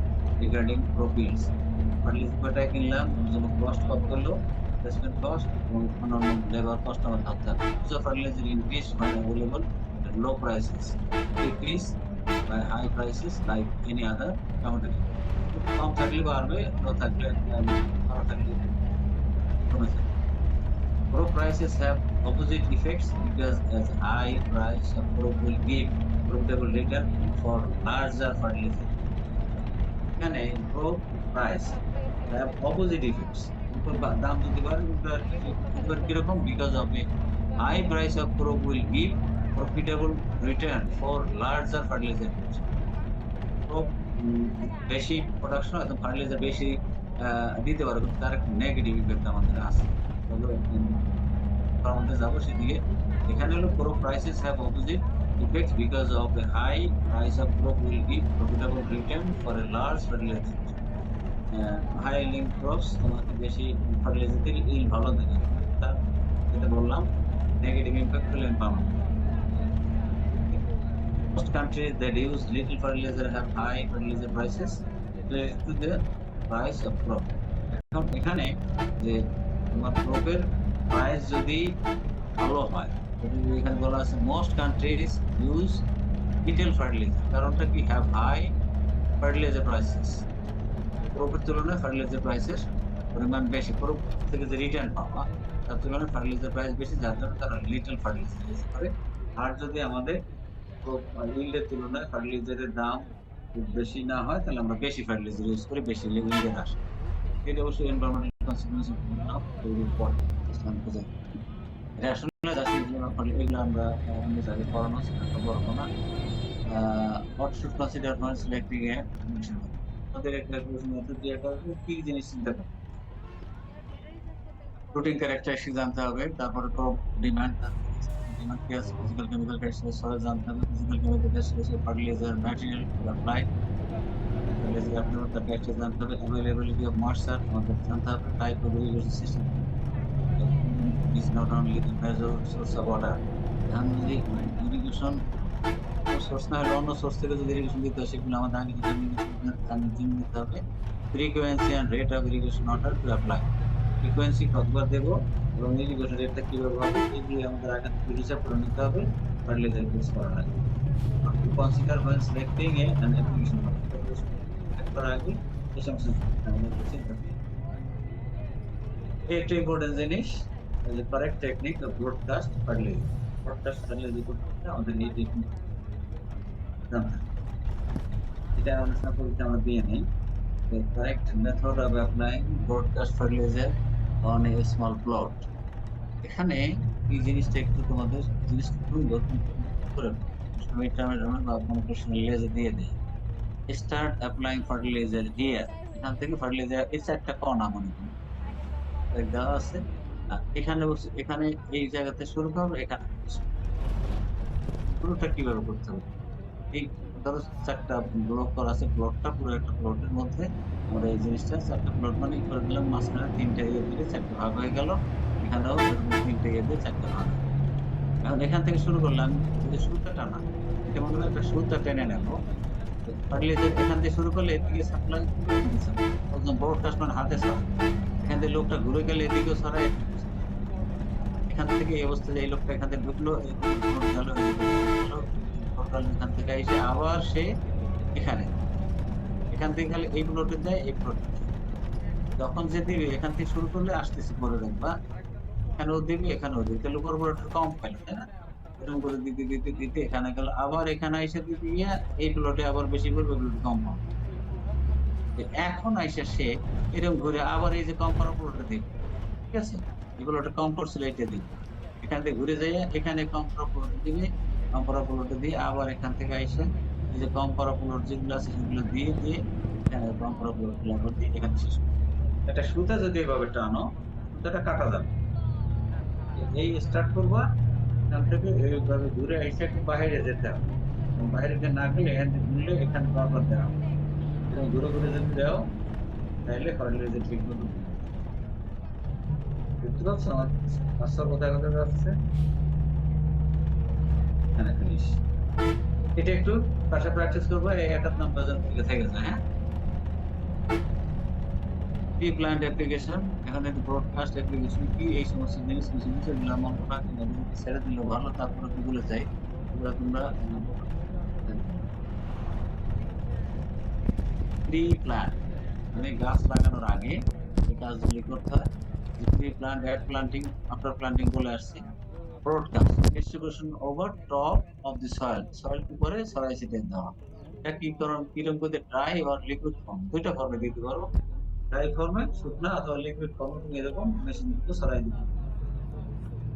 regarding crop yields। Fertiliser কয়টা কিনলাম, ওর জন্য কস্ট কত করলো, প্লেসমেন্ট কস্ট এবং অন্যান্য লেবার কস্ট আমাদের ধরতে হবে। Use of fertiliser increase when available at low prices, decrease by high prices like any other commodity। কম থাকলে বাড়বে, লো থাকলে ভালো থাকলে কমে যাবে। Crop prices have opposite effects because as high price of crop will give profitable return for larger fertilizer। এখানে crop price have opposite effects। দাম যদি বাড়ে কিরকম, because of a high price of crop will give profitable return for larger fertilizer। crop বেশি production এবং fertiliser বেশি দিতে পারে, কিন্তু তার একটা নেগেটিভ ইফেক্ট আমাদের আছে। আমাদের যাবো সেদিকে। এখানে হলো crop prices have opposite effects because of a high price of crop will give profitable return for a large fertilizer। High yielding crops তোমাকে বেশি ফার্টিলাইজার দিলে yield ভালো দেবে, তার যেটা বললাম নেগেটিভ ইম্প্যাক্ট হলো environment. Most countries that use little fertilizer have high fertilizer prices related to the price of crop। এখন এখানে যে তোমার ক্রপের প্রাইস যদি ভালো হয়, এখানে বলা আছে most countries use little fertiliser, কারণটা কি, হ্যাভ হাই ফার্টিলাইজার প্রাইসেস। ক্রপের তুলনায় ফার্টিলাইজার প্রাইসের পরিমাণ বেশি, ক্রপ থেকে যে রিটার্ন পাওয়া তার তুলনায় ফার্টিলাইজার প্রাইস বেশি, যার জন্য তারা লিটল ফার্টিলাইজার ইউজ করে। আর যদি আমাদের ইল্ডের তুলনায় ফার্টিলাইজারের দাম খুব বেশি না হয়, তাহলে আমরা বেশি ফার্টিলাইজার ইউজ করি, বেশি ইল্ডের আসে। এটা অবশ্যই এনভায়রনমেন্টাল কনসিকুয়েন্স তৈরির পর বোঝা। এটা আসলে এগুলো আমরা অনেক আগে পড়ানো আছে, পড়াবো না। what should consider when selecting a mission। আমাদের একটা মেথড দিয়ে কি জিনিস চিন্তা করতে, রুটিন ক্যারেক্টারিস্টিক জানতে হবে, তারপরে ক্রপ ডিমান্ড, ডিমান্ড কি আছে, ফিজিক্যাল কেমিক্যাল ক্যারেক্টারিস্টিক জানতে হবে, physical chemical characteristic fertiliser material apply, fertiliser আপনার তার ক্যারেক্টারিস্টিক জানতে হবে, অ্যাভেলেবিলিটি অফ ময়েশ্চার আমাদের জানতে হবে, type of irrigation system is not only the major source of water। এখন যদি ইরিগেশন সোর্স না হলে অন্য সোর্স থেকে যদি ইরিগেশন দিতে হয়, সেগুলো আমাদের আগে জেনে নিতে হবে। Frequency and rate of irrigation water to apply, frequency কতবার দেবো এবং ইরিগেশন রেটটা কিভাবে হবে, এগুলি আমাদের আগে থেকে হিসাব করে নিতে হবে ফার্টিলাইজার ইউজ করার আগে। Consider when selecting an application করার আগে এই সমস্ত আমাদের চিন্তা করতে হবে। একটা ইম্পর্টেন্ট জিনিস, correct technique of broadcast fertiliser. Broadcast fertiliser করতে আমাদের এই টেকনিক জানতে হবে, এটা আলোচনা করতে আমরা দিয়ে নেই। The correct method of applying broadcast fertilizer on a small plot। এখানে এই জিনিসটা একটু তোমাদের জিনিসটা সুন্দর করে বা কোনো প্রশ্ন লেজে দিয়ে দেয়। স্টার্ট অ্যাপ্লাইং ফার্টিলাইজার হিয়ার, এখান থেকে ফার্টিলাইজার এই চারটা কণা মনে করুন দেওয়া আছে, এখানে এখানে এই জায়গাতে শুরু করবো, এখানে শুরুটা কিভাবে করতে হবে। এই ধরো চারটা ব্লক করা আছে, ব্লকটা পুরো একটা প্লটের মধ্যে আমরা এই জিনিসটা চারটা প্লট মানে করে দিলাম, মাঝখানে তিনটা ইয়ে দিলে চারটা ভাগ হয়ে গেল, এখানেও তিনটা ইয়ে দিয়ে চারটা ভাগ। এখন এখান থেকে শুরু করলাম, যদি সুতা টানা, এটা মনে হয় একটা সুতা টেনে নেবো, ফার্টিলাইজার এখান থেকে শুরু করলে এদিকে সাপ্লাই, ব্রডকাস্ট মানে হাতে ছড়ায়, এখান থেকে লোকটা ঘুরে গেলে এদিকেও ছড়ায়, এখান থেকে এই অবস্থায় এই লোকটা এখান থেকে ঢুকলো, এখান থেকে এসে আবার সে এখানে, এখান থেকে গেলে এই প্লটে যায়, এই প্লটে যখন যে দিবে এখান থেকে শুরু করলে আসতেছে পরে দেখবা এখানেও দিবি, এখানেও দিবি, তাহলে কর্পোরেটর কম পাইল, তাই না? এরকম করে দিতে দিতে দিতে এখানে গেল, আবার এখানে এসে দিতে গিয়ে এই প্লটে আবার বেশি করবে, প্লটে কম পাবে। এখন আইসা সে এরকম ঘুরে আবার এই যে কম করা প্লটটা দিবে, ঠিক আছে, এই প্লটটা কম করছিল এটা দিবে, এখান থেকে ঘুরে যাই এখানে কম করা প্লটটা দিবে, কম করা প্লটটা দিয়ে আবার এখান থেকে আইসা এই যে কম করা প্লট যেগুলো আছে সেগুলো দিয়ে দিয়ে এখানে কম করা প্লট গুলো আবার দিয়ে এখানে শেষ করবে। এটা সুতা যদি এভাবে টানো সুতাটা কাটা যাবে। এই স্টার্ট করবা, এখান থেকে এইভাবে ঘুরে এসে একটু বাইরে যেতে হবে, এবং বাইরে যে না গেলে এখান থেকে ঘুরলে এখানে বারবার দেওয়া হবে। এরকম ঘুরে ঘুরে যদি দেও তাহলে ফার্টিলাইজার ঠিক মতো দিবে। বুঝতে পারছো আমার ভাষা কোথায় কোথায় যাচ্ছে? এখানে ফিনিশ। এটা একটু ভাষা প্র্যাকটিস করবো, এই এক আধ নাম্বার যেন থেকে থেকে যায়, হ্যাঁ। প্রি প্ল্যান্ড অ্যাপ্লিকেশন, এখানে ব্রডকাস্ট অ্যাপ্লিকেশন কি, এই সমস্ত জিনিস কিছু কিছু দিলাম আমরা কিংবা যদি ছেড়ে দিলে ভালো, তারপরে কি বলে যাই এগুলো তোমরা প্রি প্ল্যান মানে গাছ লাগানোর আগে এই কাজগুলি করতে হয়। যে pre plant, at planting, after planting বলে আসছি। Broadcast distribution over top of the soil, soil উপরে ছড়াই ছিটিয়ে দেওয়া। এটা কি কারণ কিরকম করতে, ড্রাই আর লিকুইড ফর্ম দুইটা ফর্মে দিতে পারো। ড্রাই ফর্মে শুকনা অথবা লিকুইড ফর্মে তুমি এরকম মেশিন দিয়ে ছড়াই দিতে পারো।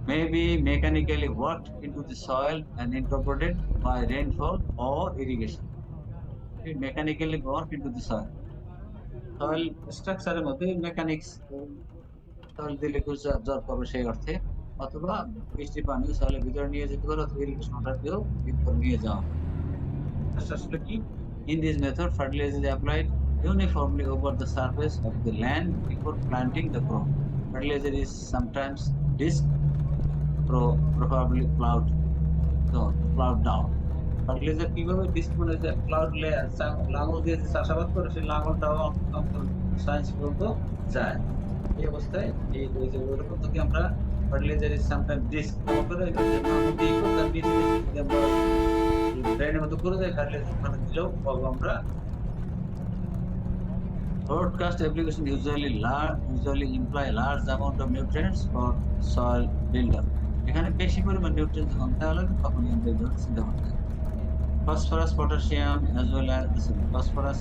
May be mechanically worked into the soil and incorporated by rainfall or irrigation. It mechanically worked into the soil. Soil স্ট্রাকচারের মধ্যে মেকানিক্স, সয়েল দিলে কিছু অ্যাবজর্ব করবে সেই অর্থে, অথবা বৃষ্টির পানি সয়েলের ভিতরে নিয়ে যেতে পারে, অথবা ইরিগেশন ওয়াটার দিয়েও ভিতরে নিয়ে যাওয়া হয়। আসলে কি, in this method fertilizer is applied uniformly over the surface of the land before planting the crop. Fertilizer is sometimes disc, preferably plowed down. Fertiliser কিভাবে ডিস্ক মানে যে ক্লাউড লেয়ার, লাঙল দিয়ে যে চাষাবাদ করে সেই লাঙলটাও সায়েন্স পর্যন্ত যায়। এই অবস্থায় এই যে ওই পদ্ধতি আমরা ফার্টিলাইজার ইজ সামটাইম ডিস্ক ব্যবহার করে লাঙল দিয়ে তার নিচে নিচে যদি আমরা ড্রেনের মতো করে যাই ফার্টিলাইজার ওখানে দিলেও পাবো আমরা। Broadcast application usually imply large amount of nutrients for soil buildup. এখানে বেশি পরিমাণ নিউট্রিয়েন্টস যখন দেওয়া লাগে তখন ইন্ডিভিজুয়াল চিন্তা করতে হয়। Phosphorus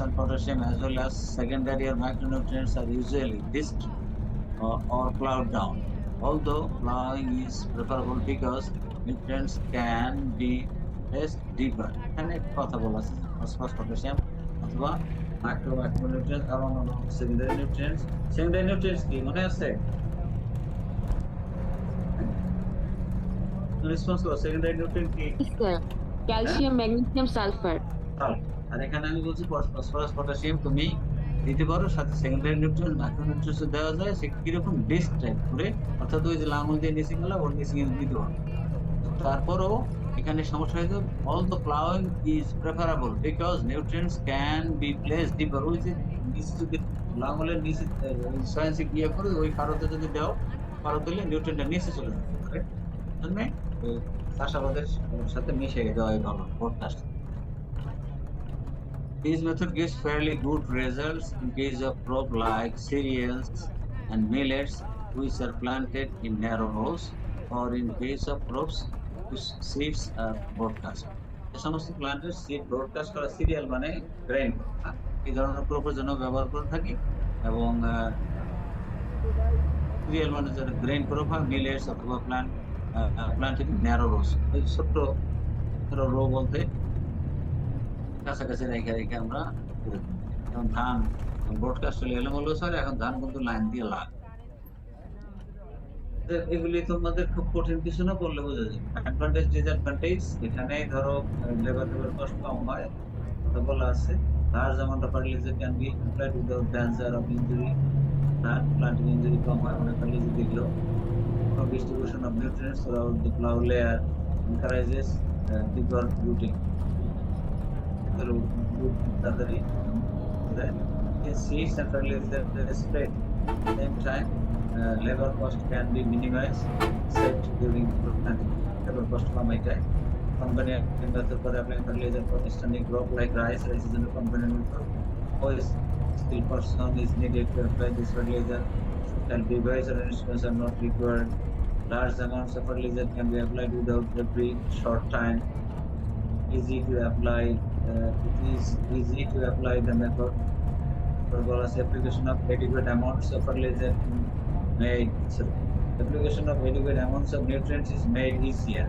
and potassium as well as secondary or micronutrients are usually disked or plowed down. Although plowing is preferable because nutrients can be placed deeper. এখানে কথা বলা আছে ফসফরাস, পটাশিয়াম অথবা মাইক্রোনিউট্রিয়েন্টস আর অন্যান্য সেকেন্ডারি নিউট্রিয়েন্টস। সেকেন্ডারি নিউট্রিয়েন্টস কি মনে আছে? Response করো, সেকেন্ডারি নিউট্রিয়েন্ট কি? স্যার, হ্যাঁ, ক্যালসিয়াম, ম্যাগনেসিয়াম, সালফার। আর এখানে আমি বলছি ফসফরাস, পটাশিয়াম তুমি দিতে পারো, সাথে সেকেন্ডারি নিউট্রিয়েন্ট মাইক্রোনিউট্রিয়েন্টস দেওয়া যায়। সে কিরকম ডিস্ক টাইপ করে, অর্থাৎ ওই যে লাঙল দিয়ে নিচে গেলে ওর নিচে দিতে পারো। তারপরও এখানে সমস্যা হয়েছে, all the ploughing is preferable because nutrients can be place deeper. ওই যে নিচে যদি লাঙলের নিচে সায়েন্সে গিয়ে করে ওই কারোতে যদি দাও, কারো দিলে নিউট্রিয়েন্টটা নিচে চলে যেতে পারে, জন্য চাষাবাদের সাথে মিশে দেওয়াই ভালো podcast. This method gives fairly good results in case of crop like cereals and millets which are planted in narrow rows, or in case of crops whose seeds are broadcast. এই সমস্ত প্ল্যান্টের সিড ব্রডকাস্ট করা, serial মানে grain, এই ধরনের ক্রপের জন্য ব্যবহার করে থাকি। এবং সিরিয়াল মানে যারা গ্রেইন ক্রপ হয়, মিলেটস অথবা প্ল্যান্টেড ইন ন্যারো রোস, এই ছোট্ট রো বলতে কাছাকাছি রেখে রেখে আমরা করে দিই। যেমন ধান ব্রডকাস্ট চলে এলো বললো স্যার, এখন ধান কিন্তু লাইন দিয়ে লাগ। এগুলি তোমাদের খুব কঠিন কিছু না, করলে বোঝা যাবে। অ্যাডভান্টেজ ডিসঅ্যাডভান্টেজ, এখানে ধরো লেবার কষ্ট কম হয়, কথা বলা আছে। Large amount of fertiliser can be applied without danger of injury, planting injury কম হয় অনেক ফার্টিলাইজার দিলেও। Distribution of nutrients throughout the plough layer encourages deeper rooting, তাড়াতাড়ি seeds and fertilizer spread. At the same time, labor cost can be minimized except during planting. Labor cost কম এটাই। Company method for applying fertilizer for standing crop like rice is a company method. Always skilled person is needed to apply this fertilizer, and device or instruments are not required. Large amounts of fertilizer can be applied without every short time. Easy to apply. It is easy to apply the method. বলা আছে application of adequate amounts of fertilizer made sorry, application of adequate amounts of nutrients is made easier.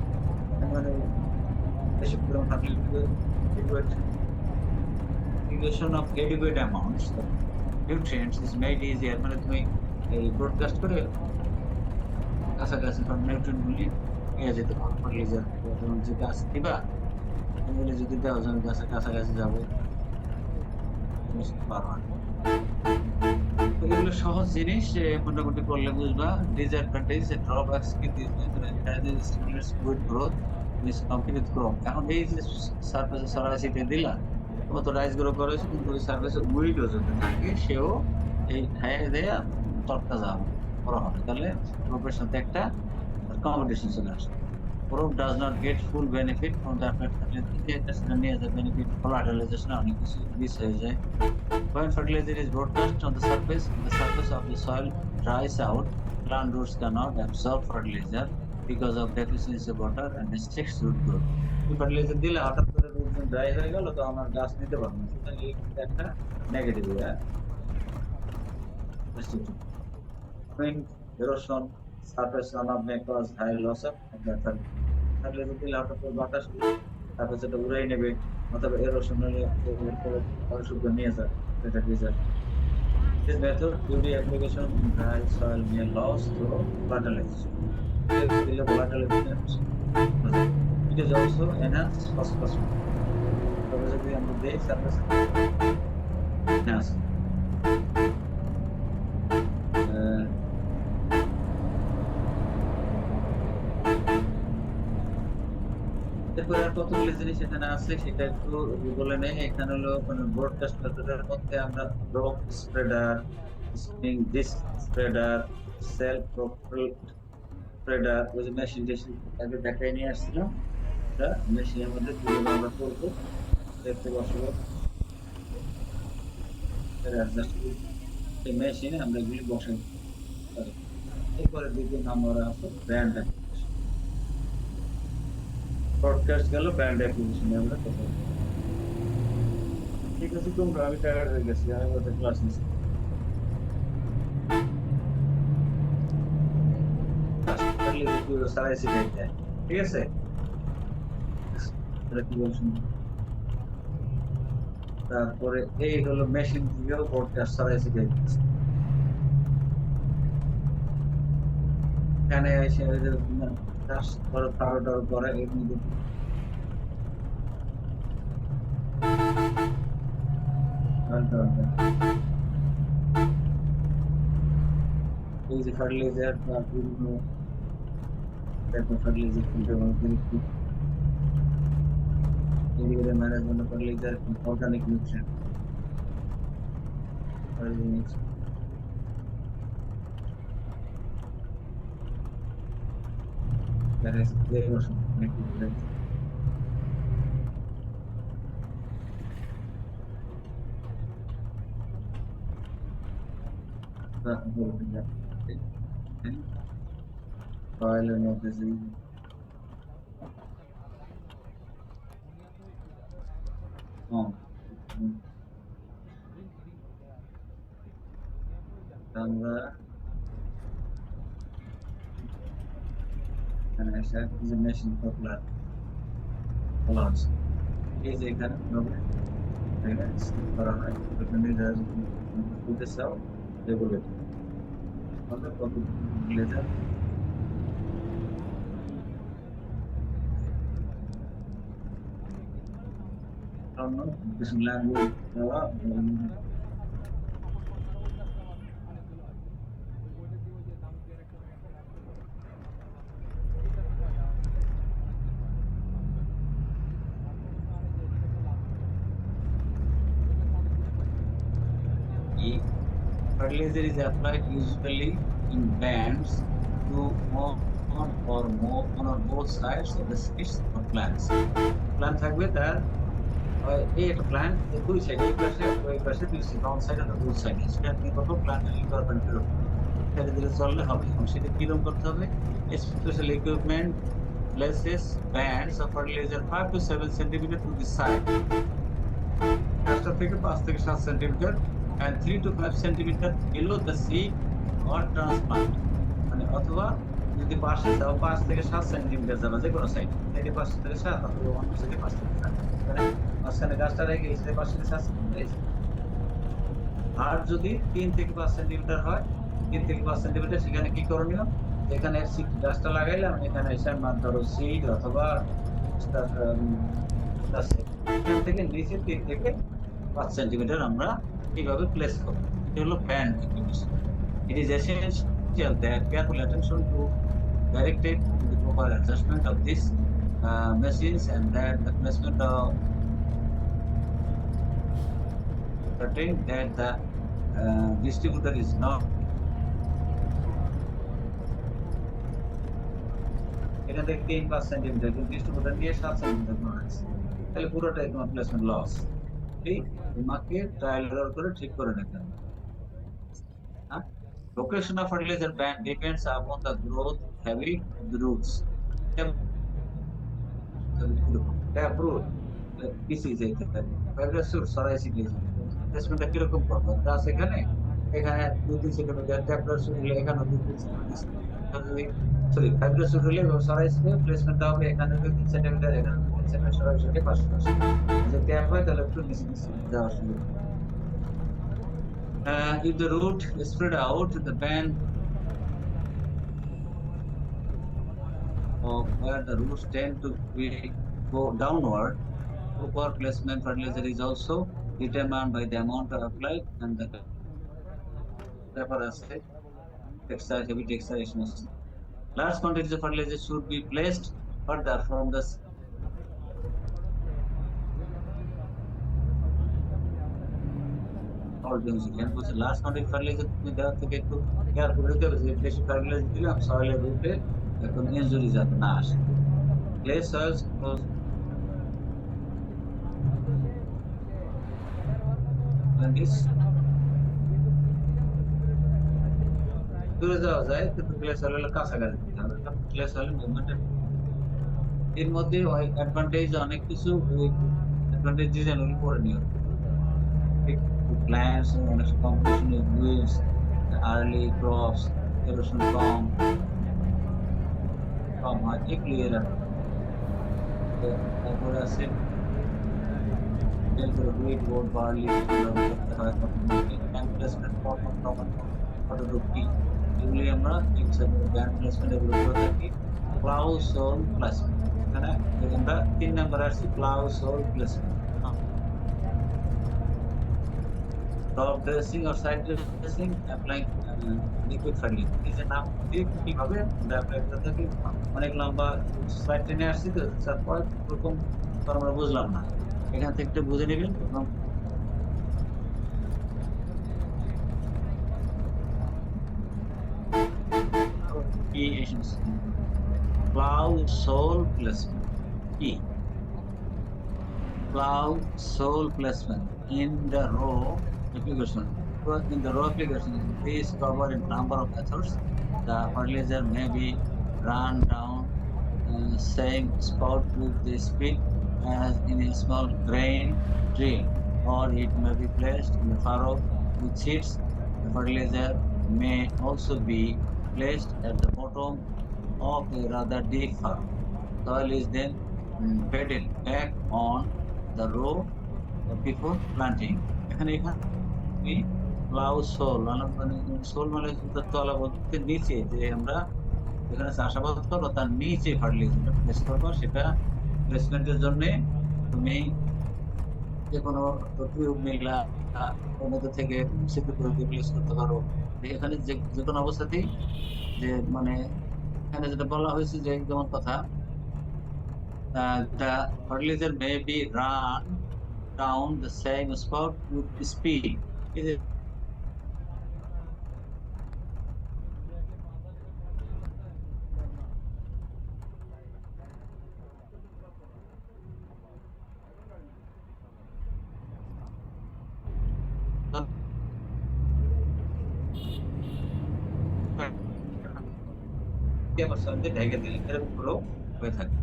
মানে বেশি পরিমাণ adequate application of adequate amounts of nutrients is made easier, মানে তুমি এই broadcast করে কাছাকাছি নিউট্রিয়েন্ট গুলি নিয়ে যেতে পারো ফার্টিলাইজার, যেমন যে গাছ দিবা তুমি যদি দাও যে আমি গাছের কাছাকাছি যাবো পারো আর কি। তো এগুলো সহজ জিনিস, মোটামুটি করলে বুঝবা। ডিসঅ্যাডভান্টেজ ড্রব্যাকস কি stimulates with growth miss compete crop. এখন এই যে সারফেসে সরাসরি দিলা ও তো রাইস গ্রো করেছে, কিন্তু ওই সারফেসে উইডও যদি থাকে সেও এই খাইয়ে দেয়া তরতাজা হবে, বড় হবে, তাহলে ক্রপের সাথে একটা কম্পিটিশন চলে আসে। Crop does not get full benefit from the fertilizer নিয়ে যায় বেনিফিট fertilization অনেক কিছু মিস হয়ে যায়। When fertilizer is broadcast on the surface of the soil dries out, plant roots cannot absorb fertilizer because of deficiency of water and restricts root growth. এই fertilizer দিলে হঠাৎ করে root ড্রাই হয়ে গেল, তো আমার গাছ নিতে পারবে না, সুতরাং এই একটা negative. Wind, erosion, surface runoff may cause high loss of the fertilizer দিলে হঠাৎ করে বাতাস তারপর সেটা উড়াই নেবে, অথবা এরোশন হলে অসুখ নিয়ে যায়, এটা result. This method, UV application in dry soil may lose through fertilization. It is also enhanced phosphorus. তবে যদি আমরা দেই সারফেসে enhance এরপরে আর কতগুলো জিনিস এখানে আছে সেটা একটু বলে নেই। এখানে হলো মানে ব্রডকাস্ট মেথডের মধ্যে আমরা drop spreader, spring disc spreader, self propelled spreader, ওই যে মেশিন টেশিন আগে দেখাই নিয়ে আসছিলাম, এটা মেশিনের মধ্যে কিভাবে আমরা করবো দেখতে বসবো, মেশিনে আমরা এগুলি বসাই পারি। এরপরে দ্বিতীয় নাম্বার আছে ব্র্যান্ড অ্যাপ্লিকেশন। ব্রডকাস্ট গেল, ব্র্যান্ড অ্যাপ্লিকেশনে আমরা কথা বলবো। ঠিক আছে তোমরা, আমি টায়ার্ড হয়ে গেছি, আমি ওদের ক্লাস নিচ্ছি। ঠিক আছে, কি বলছেন? তারপরে এই হলো মেশিন দিয়েও ব্রডকাস্ট সারাই শিখাইতেছে। এখানে এসে করে এর মধ্যে এই যে ফার্টিলাইজার বা বিভিন্ন fertiliser management fertiliser organic nutrient সয়েলের মধ্যে যে আমরা মেশিন পপুলার বলা হচ্ছে, এই যে এখানে করা হয় দিতে চাও রেগুলেটর কত লেজার কিছু ল্যাঙ্গুয়েজ দেওয়া fertilizer is applied usually in bands to one or both sides of the seeds or plants. Plant থাকবে তার এই একটা প্ল্যান্ট দুই সাইড, এই পাশে ওই পাশে দুই সাইড, ডাউন সাইড আর বুথ সাইড, সেটা আপনি কত প্ল্যান্টের রিকোয়ারমেন্টের উপর ধীরে ধীরে চললে হবে। এবং সেটা কিরকম করতে হবে? Special equipment places bands of fertilizer 5 to 7 centimeter to the side, 5 থেকে 7 centimetre and 3 to 5 centimeter below the seed or transplant, মানে অথবা যদি পাশে যাও 5 থেকে 7 সেন্টিমিটার যাবে, যে কোনো সাইডে 5 থেকে 7, অথবা অন্য সাইডে 5 থেকে 7, মানে মাঝখানে গাছটা রেখে এই সাইডে 5 থেকে 7 সেন্টিমিটার। আর যদি 3 থেকে 5 সেন্টিমিটার হয়, 3 থেকে 5 সেন্টিমিটার, সেখানে কি করণীয়, এখানে গাছটা লাগাইলাম, এখানে এসে ধরো সিড অথবা আছে, এখান থেকে নিচে 3 থেকে 5 সেন্টিমিটার আমরা কিভাবে প্লেস করবো, এটা হলো band application. It is essential that careful attention to directed to the proper adjustment of these machines, and that the placement of certain that the distributor is not, এখান থেকে 3-5 সেন্টিমিটার, কিন্তু distributor নিয়ে 7 centimetre করে রাখছে, তাহলে পুরোটাই তোমার placement loss. ঠিক, তোমাকে ট্রায়াল এরর করে ঠিক করে নিতে হবে। হ্যাঁ, location of fertilizer band depends upon the growth habit of the roots. Approve PC যেতে পারে, ভাইব্রেশন সরাইসি দিয়ে প্লেসমেন্টটা কিরকম করবো, গাছ এখানে, এখানে 2-3 সেন্টিমিটার ট্যাবলেট শুরু হলে এখানে 2-3 সেন্টিমিটার, যদি সরি ভাইব্রেশন হলে সরাইসি প্লেসমেন্টটা হবে এখানে 2-3 সেন্টিমিটার, এখানে 2-3 সেন্টিমিটার, সরাসরি পাশাপাশি। যদি ট্যাপ হয় তাহলে একটু নিচে নিচে যাওয়ার সুযোগ। If the root is spread out, the band of where the roots tend to be go downward, proper placement fertilizer is also determined by the amount of applied and the paper acid, textile, heavy textile issues. Large quantities of fertilizer should be placed further from the salt density. And because large quantity of fertilizer তুমি দেওয়ার থেকে একটু careful হতে হবে, যে বেশি fertiliser দিলাম সয়েলের রুটে এখন ইনজুরি যাতে না আসে। Clay soils close and this দূরে যাওয়া যায়, কিন্তু ক্লে সয়েলের কাছাকাছি দিতে হবে, কারণ ক্লে সয়েলের মুভমেন্টের এর মধ্যে অ্যাডভান্টেজ অনেক কিছু, অ্যাডভান্টেজ ডিজাইন করে নিও। Plants and competition with weeds, early crops, erosion কম হয়, এগুলি এরা তারপরে আছে হুইট, বোর্ড, বার্লি করতে হয়, প্লেসমেন্ট ফটোগ্রাফি, এগুলি আমরা ব্যান্ড প্লেসমেন্ট এগুলো করে থাকি। প্লাউ সোল প্লেসমেন্ট, এখানে আমরা 3 নম্বরে আসছি, plough sole placement. Top dressing or side dressing, applying liquid fertilizer, এই যে নাম দিয়ে কিভাবে আমরা অ্যাপ্লাই করে থাকি, অনেক লম্বা স্লাইড টেনে আসছি তো, তারপর এরকম আমরা বুঝলাম না, এখান থেকে একটু বুঝে নেবেন। এবং কি প্লাউ সোল প্লেসমেন্ট, কি plow sole placement in the row application. In the row application, these cover a number of methods. The fertilizer may be run down same spout with the speed as in a small grain drill, or it may be placed in the furrow with seeds. The fertilizer may also be placed at the bottom of a rather deep furrow. Soil is then bedded back on the row before planting. এখানে plough soul মানে soul মানে তলা বলতে নিচে, যে আমরা যেখানে চাষাবাদ করবো তার নিচে ফার্টিলাইজারটা প্লেস করবো। সেটা প্লেসমেন্টের জন্য তুমি যে কোনো টিউব মিলা ওর মধ্যে থেকে সিদ্ধ করে দিয়ে প্লেস করতে পারো। এখানে যে কোনো অবস্থাতেই, যে মানে এখানে যেটা বলা হয়েছে, যে যেমন কথা, the fertilizer may be run down the same spout with speed. ঢেকে দিলে এরকম করেও হয়ে থাকে।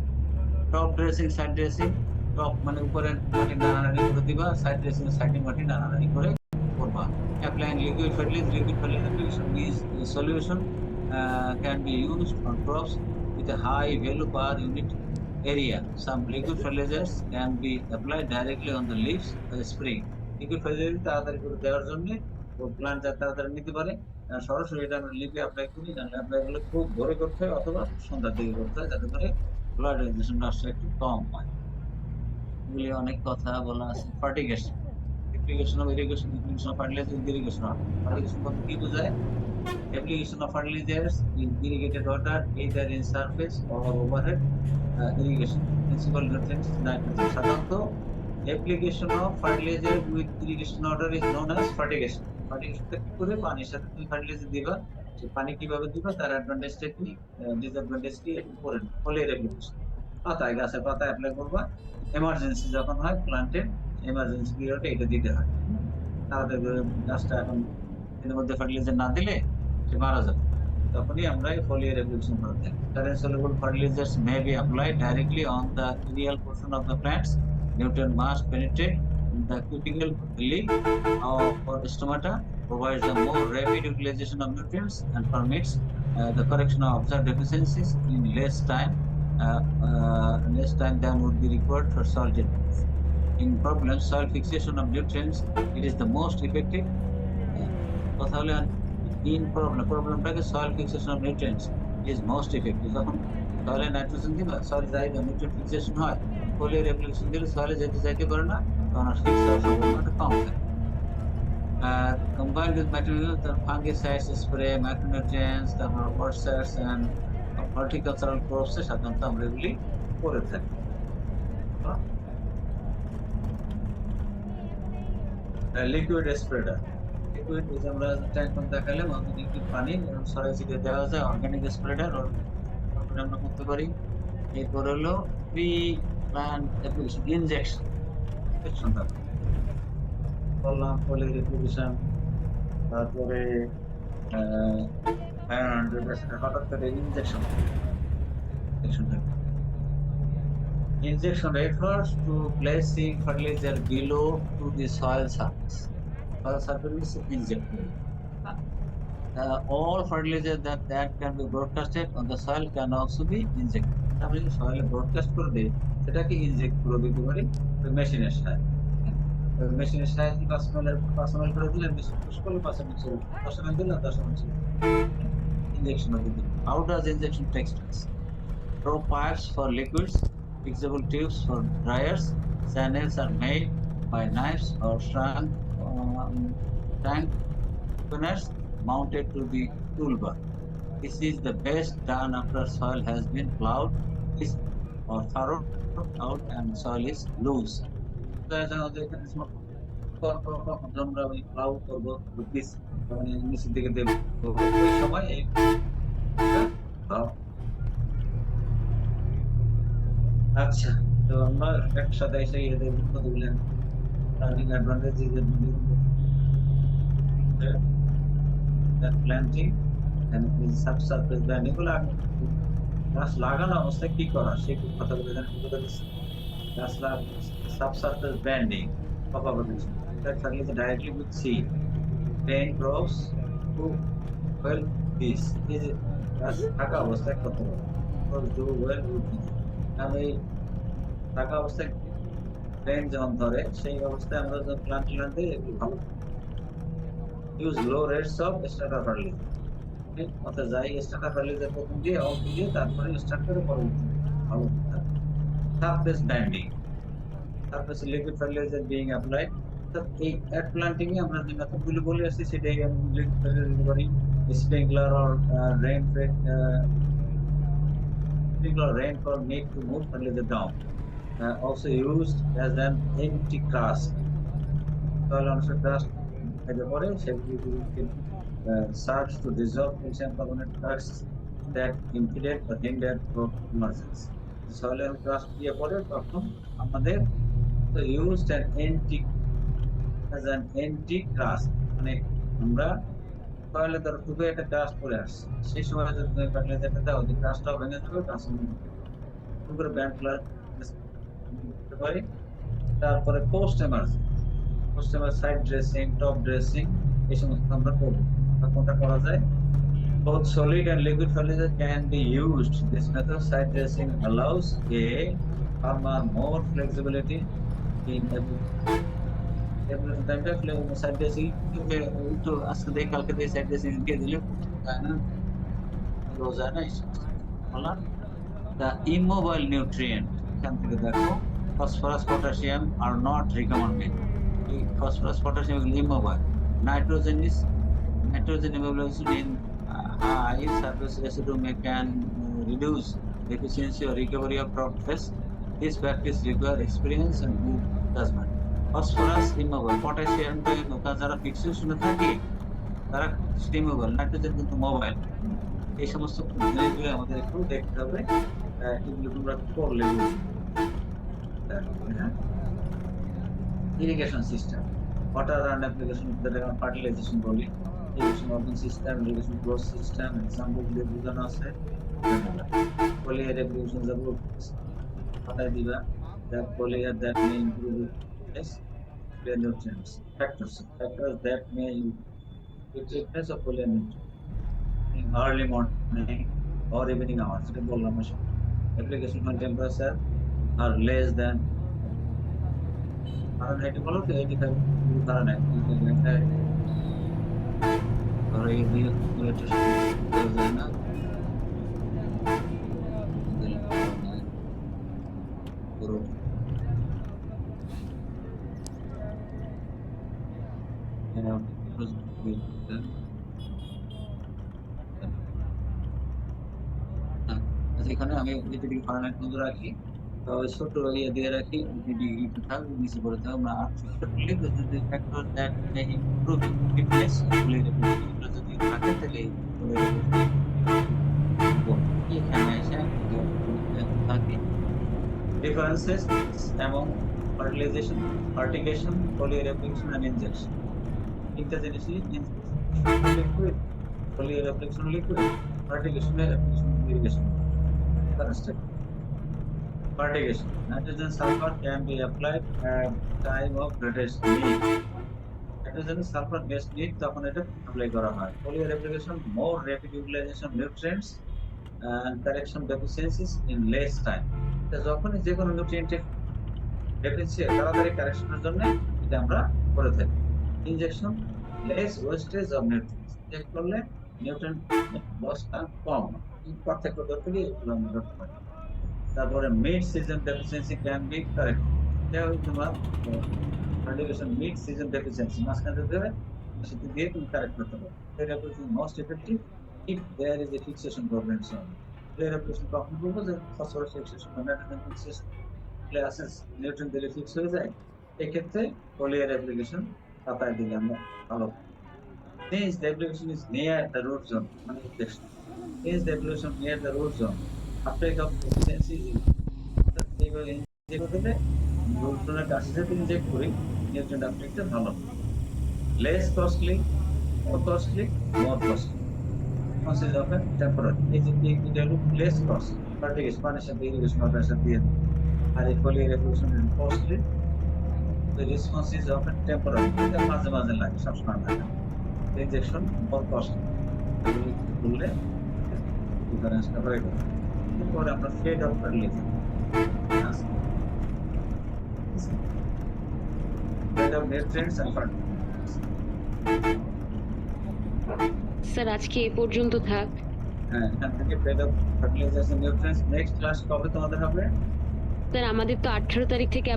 Top dressing, side dressing, top মানে উপরে মাটি নাড়ানাড়ি করে দিবা, সাইড ড্রেসিং সাইডে মাটি নাড়ানাড়ি করে করবা। applying liquid fertilizer application means a solution can be used on crops with a high value per unit area. Some liquid fertilizers can be applied directly on the leaves by spraying. Liquid fertiliser তাড়াতাড়ি করে দেওয়ার জন্য plant যাতে তাড়াতাড়ি নিতে পারে সরাসরি এটা আমরা লিপে অ্যাপ্লাই করি। অ্যাপ্লাই করলে খুব ভোরে করতে হয় অথবা সন্ধ্যার দিকে করতে হয় যাতে করে ব্লাড রেজিস্ট্রেশন নষ্ট একটু কম হয়। এগুলি অনেক কথা বলা আছে। Fertigation, application of irrigation, application of fertilizer with irrigation water. Fertigation বলতে কি বোঝায়? Application of fertilizers in irrigated water either in surface or overhead irrigation. Principal nutrients nitrogen. সাধারণত application of fertilizer with irrigation water is known as fertigation. Fertigation টা কি করে? পানির সাথে তুমি ফার্টিলাইজার দিবা, সেই পানি কিভাবে দিবা তার অ্যাডভান্টেজটা কি, ডিসঅ্যাডভান্টেজ কি একটু পড়ে নিই। ফলিয়ার অ্যাপ্লিকেশন, পাতায় গাছের পাতায় অ্যাপ্লাই করবা, এমার্জেন্সি যখন হয় প্লান্টের এমার্জেন্সি পিরিয়ডে এটা দিতে হয়। তাড়াতাড়ি করে গাছটা এখন এর মধ্যে ফার্টিলাইজার না দিলে সে মারা যাবে, তখনই আমরা এই ফলিয়ার অ্যাপ্লিকেশন করে থাকি। Current soluble fertilizers may be applied directly on the aerial portion of the plants. Nutrient must penetrate the cuticle leaf or stomata, provides a more rapid utilization of nutrients and permits the correction of observed deficiencies in less time than would be required for soil treatment. In problems, soil fixation of nutrients, it is the most effective. কথা হলে in প্রবলেমটাকে soil fixation of nutrients is most effective. যখন সয়েলে nitrogen দিবা, সয়েলে যাইবে nutrient fixation হয়, foliar application দিলে সয়েলে যেতে পারে না, তখন ফিক্স হওয়ার সম্ভাবনাটা কম থাকে। Combined with material, the fungicides spray, micronutrients, তারপর herbicides and horticultural crops সাধারণত আমরা এগুলি করে থাকি। লিকুইড স্প্রেডার, লিকুইড আমরা ট্যাঙ্ক দেখালে লিকুইড পানি সরাই ছিটিয়ে দেওয়া যায়। অর্গানিক স্প্রেডার আমরা করতে পারি। এরপর হলো প্রি প্ল্যান্ট অ্যাপ্লিকেশন, ইনজেকশন বললাম, ফলিয়ার অ্যাপ্লিকেশন, তারপরে হঠাৎ করে injection. Injection refers to placing fertilizer below to the soil surface. Soil surface is injected. All fertilizer that can be broadcasted on the soil can also be injected. আমরা যদি soil broadcast করে দেই, সেটাকে inject করে দিতে পারি মেশিনের সাহায্যে। মেশিনের সাহায্যে 5 ml করে দিলে মেশিন পুশ করলে 5 ml চলে, 10 ml দিলে 10 ml চলে। ইনজেকশন হবে। How does injection take place? Through pipes for liquids, fixable tubes for dryers, channels are made by knives or tank openers mounted to the toolbar. This is the best done after soil has been plowed or furrowed out and soil is loose. আমরা ওই plough করবো, নিচের দিকে দেবো, ওই সময় আচ্ছা, তো আমরা একসাথে এসে এদের কতগুলো learning advantage planting and subsurface banding, এগুলো গাছ লাগানো অবস্থায় কি করা সেই কথাগুলো এখানে বলে দিচ্ছি। গাছ subsurface banding propagation that fertilizer directly with seed. Rain crops to well this is গাছ থাকা অবস্থায় কত do well with this. আমি থাকা অবস্থায় রেন যখন ধরে সেই অবস্থায় আমরা যখন প্লান্ট দিই এগুলো ভালো। Use low rates of starter fertiliser, অর্থাৎ যাই স্টার্টার ফার্টিলাইজার প্রথম দিয়ে অল্প দিয়ে তারপরে স্টার্ট করে পরবর্তী ভালো। Surface banding, surface liquid fertilizer being applied. এই অ্যাট প্লান্টিং এ আমরা যে মেথডগুলো বলে আসছি সেটাই আমি লিকুইড ফার্টিলাইজার দিতে পারি। Sprinkler or rain fed, sprinkler rainfall need to move fertilizer down. Also used as an anti-crust. Soil on crust at the bottom, serves to dissolve calcium carbonate crusts that impeded or hindered growth emergence. Soil on crust দিয়ে পরে তখন আমাদের used as an anti-crust, মানে আমরা তাহলে তার খুবই একটা ক্রাশ পড়ে আসছে, সেই সময় যদি তুমি ফার্টিলাইজারটা দাও যে ক্রাশটাও ভেঙে যাবে, করে ব্যান্ড ফ্লার করতে পারি। তারপরে post emerge side dressing, top dressing, এই সমস্ত আমরা করবো। কোনটা করা যায়? Both solid and liquid fertilizer can be used. This method side dressing allows a farmer more flexibility in side dressing একটু আজকে দিয়ে কালকে দিয়ে সাইড ড্রেসিং দিয়ে দিলে যায় না, যায় না এই সমস্ত বলার। The immobile nutrient এখান থেকে দেখো phosphorus, potassium are not recommended. এই phosphorus, potassium is immobile. Nitrogen is nitrogen immobilization in high surface residue can reduce efficiency or recovery of crop pest. This practice require experience and good judgment. Phosphorus immobile, potassium যারা ফিক্সেশনে থাকে তারা immobile, nitrogen কিন্তু mobile. এই সমস্ত জিনিসগুলো আমাদের একটু দেখতে হবে। এগুলো তোমরা পড়লে বুঝবে। হ্যাঁ, irrigation system, water run application, যেটাকে ফার্টিলাইজেশন বলি, irrigation organ system, irrigation cross system, example দিয়ে বোঝানো আছে। ফলিয়ার অ্যাপ্লিকেশন যাবো পাতায় দিবা, that foliar that may improve yes, foliar nutrients. Factors that may effectiveness of foliar nutrients in early morning or evening hours. যেটা বললাম আসলে application when temperature are less than কারণ এটা বলো তো 85 ডিগ্রি ফারেনহাইট, ধরো এই দিয়ে যায় না, পুরো এখানে আমি 80 ডিগ্রি ফারেনহাইট পর্যন্ত রাখি, তো ছোট ইয়ে দিয়ে রাখি, ডিগ্রি থাক নিচে পড়ে থাক, আমরা 8 যদি factor that may improve fitness যদি থাকে তাহলে এখানে এসে থাকে differences among fertilization, fertigation, foliar application and injection. তিনটা জিনিসই liquid, foliar application liquid, fertigation application irrigation. First, fertigation. Nitrogen sulfur can be applied at time of greatest need. Nitrogen sulfur best need তখন এটা apply করা হয়। Foliar application more rapid utilization of nutrients and correction deficiencies in less time. যখনই যে কোনো নিউট্রিয়েন্টের deficiency তাড়াতাড়ি কারেকশনের জন্য এটা আমরা করে থাকি। Injection less wastage of nutrients, inject করলে নিউট্রিয়েন্ট লসটা কম হয়। এই পার্থক্য ধরতে গিয়ে এগুলো আমরা ধরতে পারি। তারপরে mid season deficiency can be correct, এটা হচ্ছে তোমার ফার্টিলাইজেশন মিড সিজন ডেফিসিয়েন্সি মাঝখানে দিতে হবে, সেটা দিয়ে তুমি কারেক্ট করতে পারো। এটা হচ্ছে most effective if there is a fixation problem. So clear application কখন করবো যে ফসফরাস ফিক্সেশন বা নাইট্রোজেন ফিক্সেশন ক্লাসেস নিউট্রিয়েন্ট দিলে ফিক্স হয়ে যায়, এই ক্ষেত্রে ফলিয়ার অ্যাপ্লিকেশন পাতায় দিলে আমরা ভালো। Since the application is near the root zone, মানে injection, since the application near the root zone, uptake of efficiency is এইভাবে ইনজেক্ট করলে রুট জোনের কাছে যদি ইনজেক্ট করি নিউট্রিয়েন্ট আপটেকটা ভালো, less costly, more costly, more costly. Is often temporary. It will less cost. Fertigation, পানির সাথে irrigation water সাথে দিয়ে আর এই foliar application is costly. The response is often temporary. এটা মাঝে মাঝে লাগে, সবসময় লাগে না। Injection more costly. এগুলি করলে ডিফারেন্সটা হয়ে গেল। এরপরে আমরা fate of fertilizer, fate of nutrients and fertilizers. Sir আজকে এ পর্যন্ত থাক। হ্যাঁ, এখান থেকে fate of fertilizers and nutrients next class কবে তোমাদের হবে? স্যার আমাদের তো 18 তারিখ থেকে